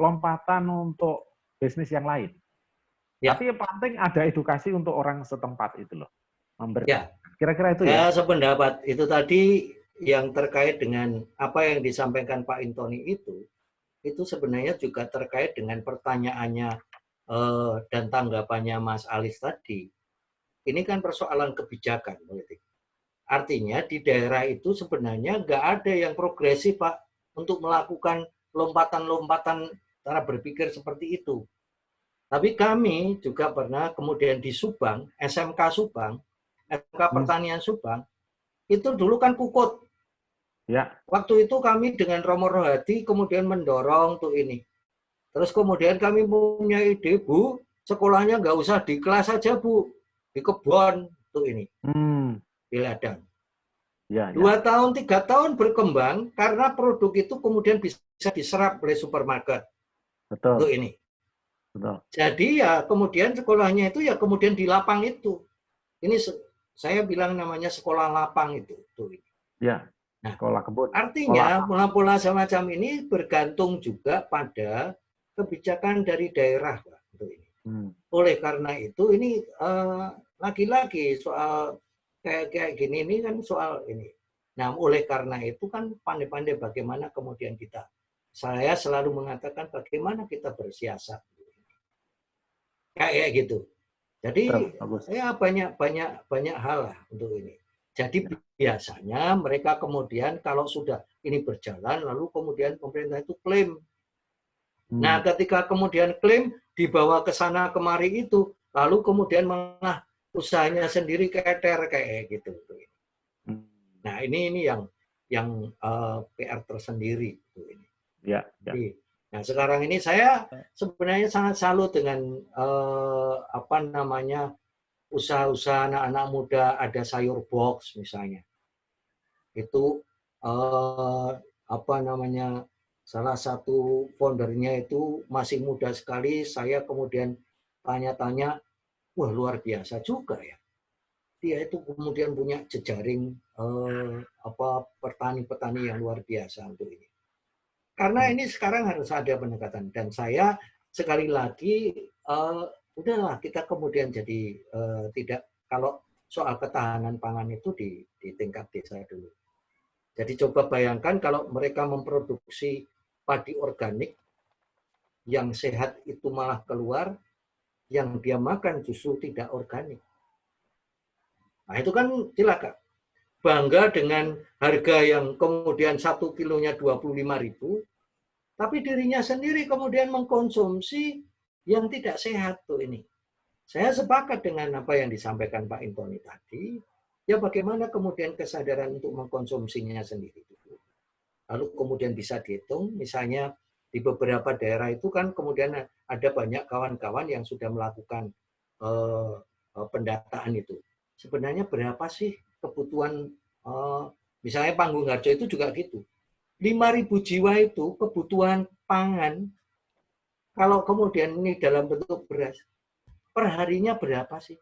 lompatan untuk bisnis yang lain. Ya. Tapi yang penting ada edukasi untuk orang setempat itu loh. Ya. Kira-kira itu ya. Saya sependapat. Itu tadi yang terkait dengan apa yang disampaikan Pak Intoni itu sebenarnya juga terkait dengan pertanyaannya dan tanggapannya Mas Alis tadi. Ini kan persoalan kebijakan politik. Artinya di daerah itu sebenarnya nggak ada yang progresif, Pak, untuk melakukan lompatan-lompatan cara berpikir seperti itu. Tapi kami juga pernah kemudian di Subang, SMK Subang, SMK Pertanian Subang, itu dulu kan kukut. Ya. Waktu itu kami dengan Romo Rohadi kemudian mendorong tuh ini. Terus kemudian kami punya ide, Bu, sekolahnya nggak usah di kelas saja, Bu. Di kebun tuh ini. Di ladang. Ya, 2 tahun, 3 tahun berkembang karena produk itu kemudian bisa diserap oleh supermarket. Betul. Tuh ini. Betul. Jadi ya kemudian sekolahnya itu ya kemudian di lapang itu. Ini saya bilang namanya sekolah lapang itu. Tuh ini. Ya. Nah, sekolah kebun. Artinya pola-pola semacam ini bergantung juga pada kebijakan dari daerah, Pak. Oleh karena itu ini lagi-lagi soal kayak gini ini kan soal ini. Nah, oleh karena itu kan pandai-pandai bagaimana kemudian saya selalu mengatakan bagaimana kita bersiasat. Kayak gitu. Jadi ya banyak hal lah untuk ini. Jadi biasanya mereka kemudian kalau sudah ini berjalan, lalu kemudian pemerintah itu klaim. Nah, ketika kemudian klaim dibawa ke sana kemari itu, lalu kemudian malah usahanya sendiri keeter kayak gitu. Nah, ini yang PR tersendiri. Ya. Nah, sekarang ini saya sebenarnya sangat salut dengan usaha-usaha anak-anak muda, ada sayur box misalnya. Itu salah satu foundernya itu masih muda sekali. Saya kemudian tanya-tanya, wah luar biasa juga ya. Dia itu kemudian punya jejaring petani-petani yang luar biasa untuk ini. Karena ini sekarang harus ada pendekatan. Dan saya sekali lagi udahlah kita kemudian jadi tidak, kalau soal ketahanan pangan itu di tingkat desa dulu. Jadi coba bayangkan kalau mereka memproduksi padi organik yang sehat itu malah keluar, yang dia makan justru tidak organik. Nah itu kan celaka. Bangga dengan harga yang kemudian 1 kilonya 25.000, tapi dirinya sendiri kemudian mengkonsumsi yang tidak sehat tuh ini. Saya sepakat dengan apa yang disampaikan Pak Intoni tadi. Ya bagaimana kemudian kesadaran untuk mengkonsumsinya sendiri. Lalu kemudian bisa dihitung, misalnya di beberapa daerah itu kan kemudian ada banyak kawan-kawan yang sudah melakukan pendataan itu. Sebenarnya berapa sih kebutuhan, misalnya Panggung Harjo itu juga gitu. 5.000 jiwa itu kebutuhan pangan, kalau kemudian ini dalam bentuk beras, perharinya berapa sih?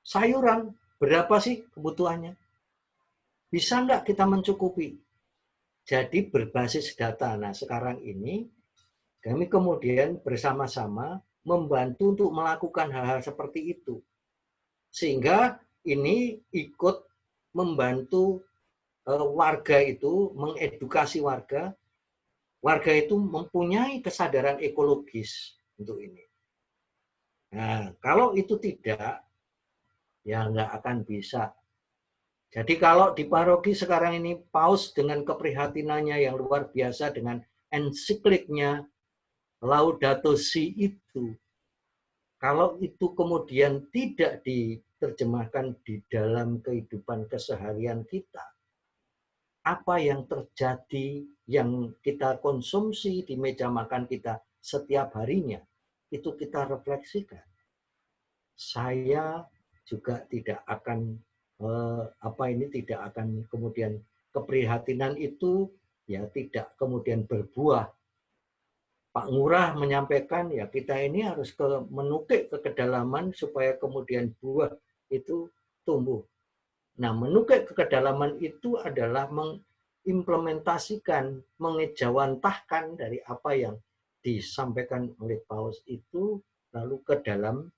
Sayuran, berapa sih kebutuhannya? Bisa nggak kita mencukupi? jadi berbasis data. Nah, sekarang ini kami kemudian bersama-sama membantu untuk melakukan hal-hal seperti itu. Sehingga ini ikut membantu warga itu, mengedukasi warga. Warga itu mempunyai kesadaran ekologis untuk ini. Nah, kalau itu tidak, ya nggak akan bisa. Jadi kalau di paroki sekarang ini Paus dengan keprihatinannya yang luar biasa dengan ensikliknya Laudato Si itu, kalau itu kemudian tidak diterjemahkan di dalam kehidupan keseharian kita, apa yang terjadi, yang kita konsumsi di meja makan kita setiap harinya, itu kita refleksikan. Saya juga tidak akan tidak akan kemudian keprihatinan itu ya tidak kemudian berbuah. Pak Ngurah menyampaikan ya kita ini harus menukik ke kedalaman supaya kemudian buah itu tumbuh. Nah, menukik ke kedalaman itu adalah mengimplementasikan, mengejawantahkan dari apa yang disampaikan oleh Paus itu lalu ke dalam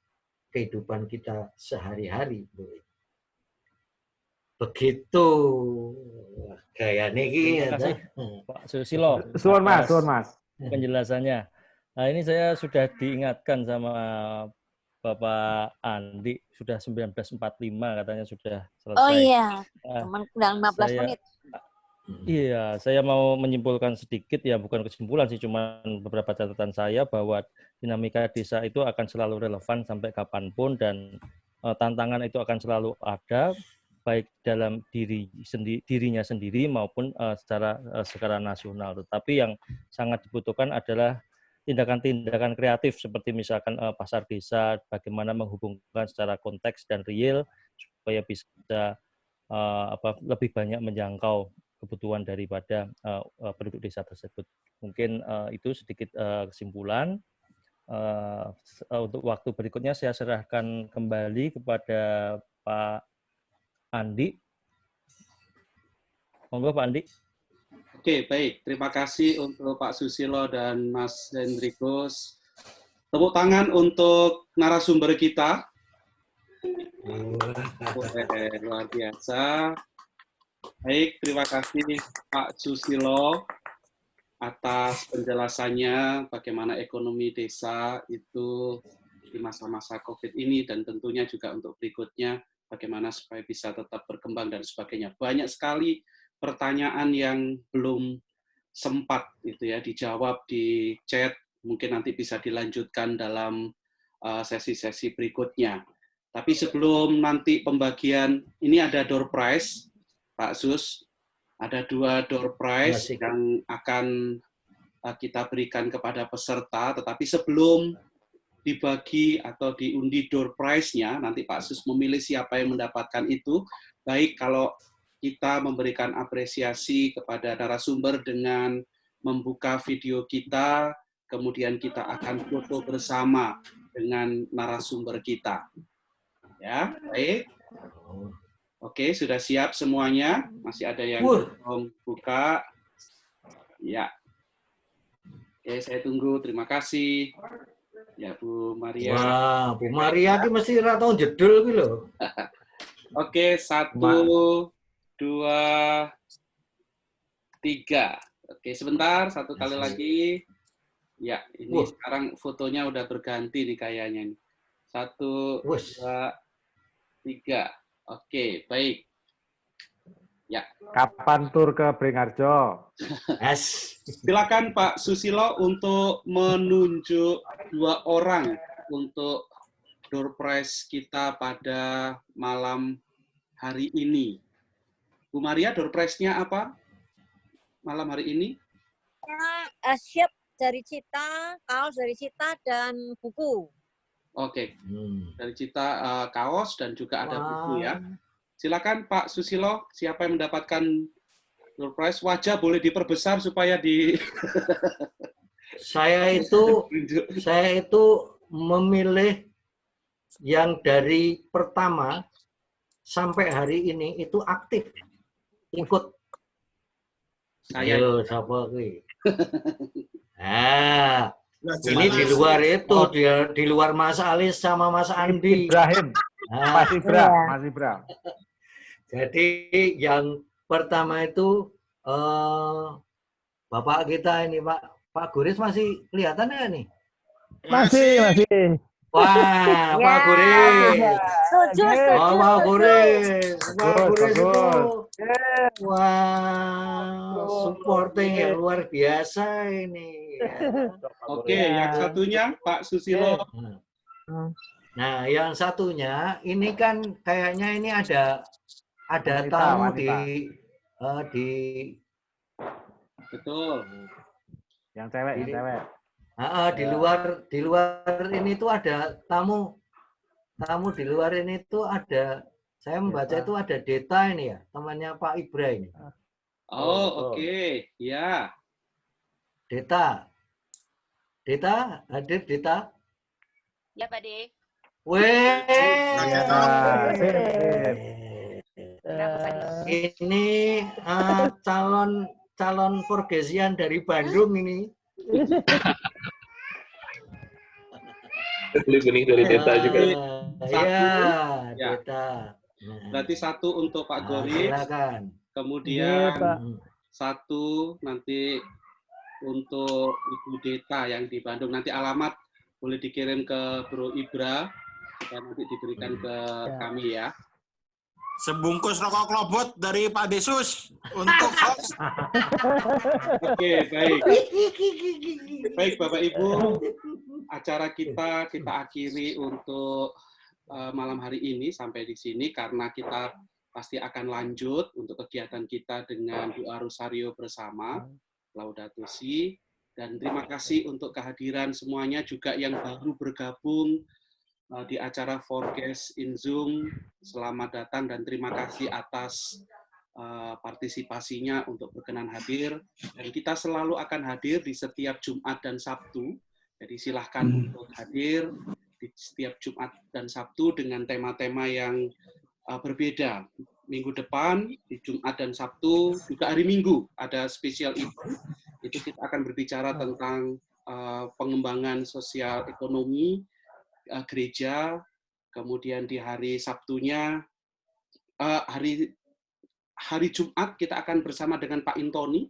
kehidupan kita sehari-hari. Begitu gaya niki. Terima kasih Pak Susilo Suwun Mas. Penjelasannya. Nah, ini saya sudah diingatkan sama Bapak Andi, sudah 19.45 katanya sudah selesai. Oh iya, cuma tinggal 15 menit. Iya, saya mau menyimpulkan sedikit, ya bukan kesimpulan sih, cuma beberapa catatan saya bahwa dinamika desa itu akan selalu relevan sampai kapanpun, dan tantangan itu akan selalu ada, baik dalam dirinya sendiri maupun secara nasional. Tetapi yang sangat dibutuhkan adalah tindakan-tindakan kreatif seperti misalkan pasar desa, bagaimana menghubungkan secara konteks dan real supaya bisa lebih banyak menjangkau kebutuhan daripada penduduk desa tersebut. Mungkin itu sedikit kesimpulan. Untuk waktu berikutnya saya serahkan kembali kepada Pak Andi. Monggo Pak Andi. Oke, baik. Terima kasih untuk Pak Susilo dan Mas Hendrikus. Tepuk tangan untuk narasumber kita. Luar biasa. Baik, terima kasih Pak Susilo atas penjelasannya bagaimana ekonomi desa itu di masa-masa COVID ini, dan tentunya juga untuk berikutnya bagaimana supaya bisa tetap berkembang dan sebagainya. Banyak sekali pertanyaan yang belum sempat itu ya dijawab di chat, mungkin nanti bisa dilanjutkan dalam sesi-sesi berikutnya. Tapi sebelum nanti pembagian, ini ada door prize, Pak Sus, ada 2 door prize yang akan kita berikan kepada peserta, tetapi sebelum dibagi atau diundi door prize-nya, nanti Pak Sus memilih siapa yang mendapatkan itu. Baik kalau kita memberikan apresiasi kepada narasumber dengan membuka video kita, kemudian kita akan foto bersama dengan narasumber kita. Ya, baik. Oke, sudah siap semuanya? Masih ada yang belum buka? Ya. Oke, saya tunggu. Terima kasih. Ya, Bu Maria. Wah, Bu Maria ini mesti ratau jedul gitu loh. Oke, 1, 2, 3. Oke, sebentar. 1 kali lagi. Ya, ini sekarang fotonya udah berganti nih kayaknya. 1, 2, 3. Oke, baik. Ya. Kapan tur ke Bringharjo? Silakan Pak Susilo untuk menunjuk 2 orang untuk door prize kita pada malam hari ini. Bu Maria, door prize-nya apa malam hari ini? Siap dari Cita, kaos dari Cita, dan buku. Oke, dari Cita kaos dan juga ada buku ya. Silakan Pak Susilo, siapa yang mendapatkan door prize? Wajah boleh diperbesar supaya di. Saya itu memilih yang dari pertama sampai hari ini itu aktif ikut. Saya Ayo, siapa kuwi? Ah, ini di luar itu, di luar Mas Alis sama Mas Andi. Ibrahim. Nah, Mas Ibra, Mas Ibra. jadi yang pertama itu Bapak kita ini Pak Guris masih kelihatan ya nih? Masih. Wah, Pak Ya, Guris. setuju, Oh, Pak Guris. Pak Guris itu. Bagus. Wah, supporting yang luar biasa ini. Oke, yang satunya Pak Susilo. Nah, yang satunya ini kan kayaknya ini ada Wanita, tamu wanita. di Betul. Yang cewek, yang cewek. di luar ini tuh ada tamu di luar ini tuh ada, saya membaca itu ada Deta ini ya, temannya Pak Ibra ini. Oh, oke. Ya. Deta hadir Deta? Ya, Pak De. Weh, ini calon Forgesian dari Bandung ini. Beli benih dari Deta juga. Iya, Ya. Deta. Berarti satu untuk Pak Gori. Silakan. Kemudian satu nanti untuk Ibu Deta yang di Bandung. Nanti alamat boleh dikirim ke Bro Ibra dan nanti diberikan ke kami ya. Sebungkus rokok klobot dari Pak Desus untuk host. Oke, baik. Baik, Bapak Ibu, acara kita akhiri untuk malam hari ini sampai di sini karena kita pasti akan lanjut untuk kegiatan kita dengan doa rosario bersama, Laudato Si, dan terima kasih untuk kehadiran semuanya juga yang baru bergabung di acara Forges in Zoom. Selamat datang dan terima kasih atas partisipasinya untuk berkenan hadir. Dan kita selalu akan hadir di setiap Jumat dan Sabtu. Jadi silahkan untuk hadir di setiap Jumat dan Sabtu dengan tema-tema yang berbeda. Minggu depan, di Jumat dan Sabtu, juga hari Minggu, ada special event. Itu kita akan berbicara tentang pengembangan sosial ekonomi gereja, kemudian di hari Sabtunya, hari Jumat kita akan bersama dengan Pak Intoni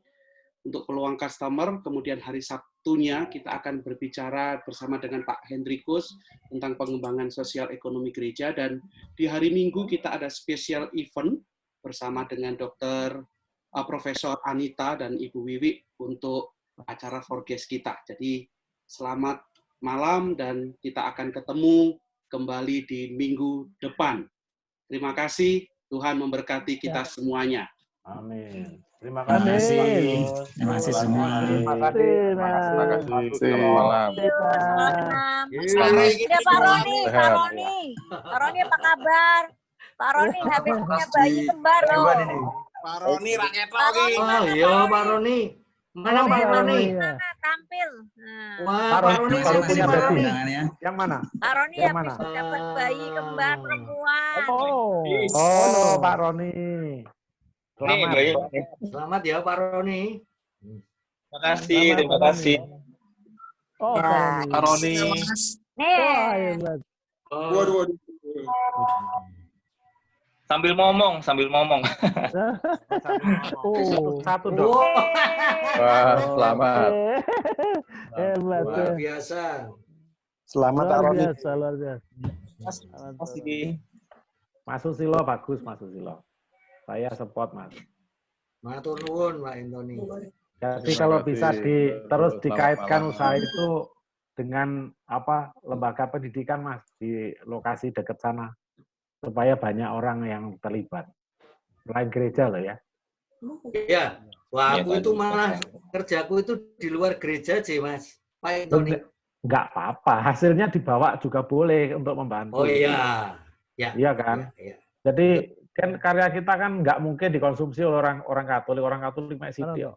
untuk peluang customer, kemudian hari Sabtunya kita akan berbicara bersama dengan Pak Hendrikus tentang pengembangan sosial ekonomi gereja, dan di hari Minggu kita ada special event bersama dengan Profesor Anita dan Ibu Wiwi untuk acara Forges kita. Jadi selamat malam dan kita akan ketemu kembali di minggu depan. Terima kasih, Tuhan memberkati kita semuanya. Amin. Terima kasih. Terima kasih semua. Terima kasih. Terima kasih. Selamat malam. Ada Pak Roni. Pak Roni apa kabar? Pak Roni habis punya bayi kembar loh. Pak Roni rakyat Pak lagi. Roni, Oh iya, Pak Roni. Mana Pak Roni? mana tampil? Wah, Pak Roni baru siapa punya Pak Roni? Yang mana? Pak Roni Yang habis mana? dapat bayi kembar perempuan. Oh, Pak Roni. Selamat. Selamat ya Pak Roni. Terima kasih. Terima kasih. Oh, Pak Roni. Nih. Waduh. Sambil ngomong. Satu dong. Wah, selamat. Hebat. Luar biasa. Selamat Pak Roni. Luar biasa. Mas Susilo bagus, Mas Susilo. Saya support, Mas. Matur nuwun Pak Intoni. Jadi kalau bisa terus dikaitkan usaha itu dengan lembaga pendidikan, Mas, di lokasi dekat sana, supaya banyak orang yang terlibat. Selain gereja loh ya. Iya. Wah, aku itu malah kerjaku itu di luar gereja sih, Mas. Pak Intoni. Enggak apa-apa, hasilnya dibawa juga boleh untuk membantu. Oh iya. Ya. Iya kan? Ya. Jadi kan karya kita kan nggak mungkin dikonsumsi oleh orang Katolik masih sipil.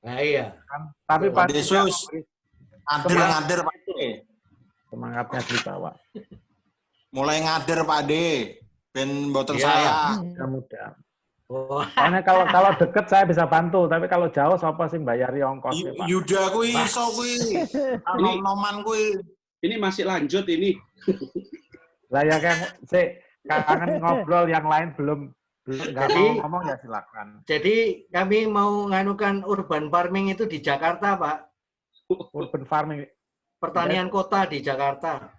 Nah iya. Kan? Tapi Pak pasti Desus. Ngader Pak De. semangatnya dibawa. Mulai ngader Pak De. Ben boten Iya. saya. Mudah-mudahan. Soalnya kalau deket saya bisa bantu, tapi kalau jauh siapa sih bayari ongkosnya, Pak? Yuda kuwi iso kuwi. Nom-noman kuwi. Ini masih lanjut ini. Lah ya kan kangen ngobrol, yang lain belum nggak mau ngomong ya silakan. Jadi kami mau nganukan urban farming itu di Jakarta, Pak. Urban farming. Pertanian kota di Jakarta.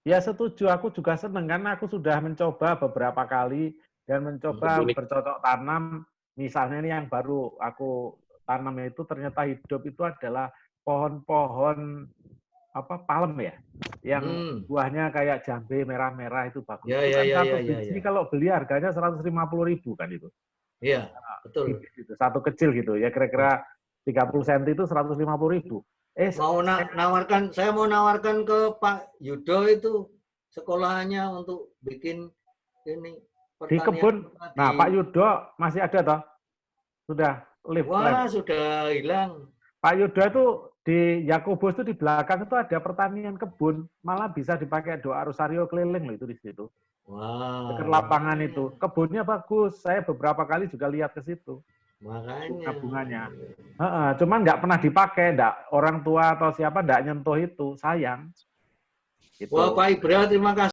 Ya setuju, aku juga seneng karena aku sudah mencoba beberapa kali dan mencoba bercocok tanam. Misalnya ini yang baru aku tanam itu ternyata hidup itu adalah pohon-pohon palem ya, yang buahnya kayak jambe merah-merah itu bagus. Itu kan satu biji kalau beli harganya 150.000 kan itu. Iya, betul. Satu kecil gitu ya, kira-kira 30 cm itu 150.000. Saya mau nawarkan ke Pak Yudo itu sekolahnya untuk bikin ini di kebun. Nah, Pak Yudo masih ada toh? Sudah live. Wah, sudah hilang. Pak Yudo itu di Yakobus itu di belakang itu ada pertanian kebun, malah bisa dipakai doa rosario keliling loh itu di situ. Wow. Dekat lapangan itu. Kebunnya bagus. Saya beberapa kali juga lihat ke situ. Makanya. Bunganya. Cuman nggak pernah dipakai, orang tua atau siapa nggak nyentuh itu, sayang. Gitu. Wah, Pak Ibra, terima kasih.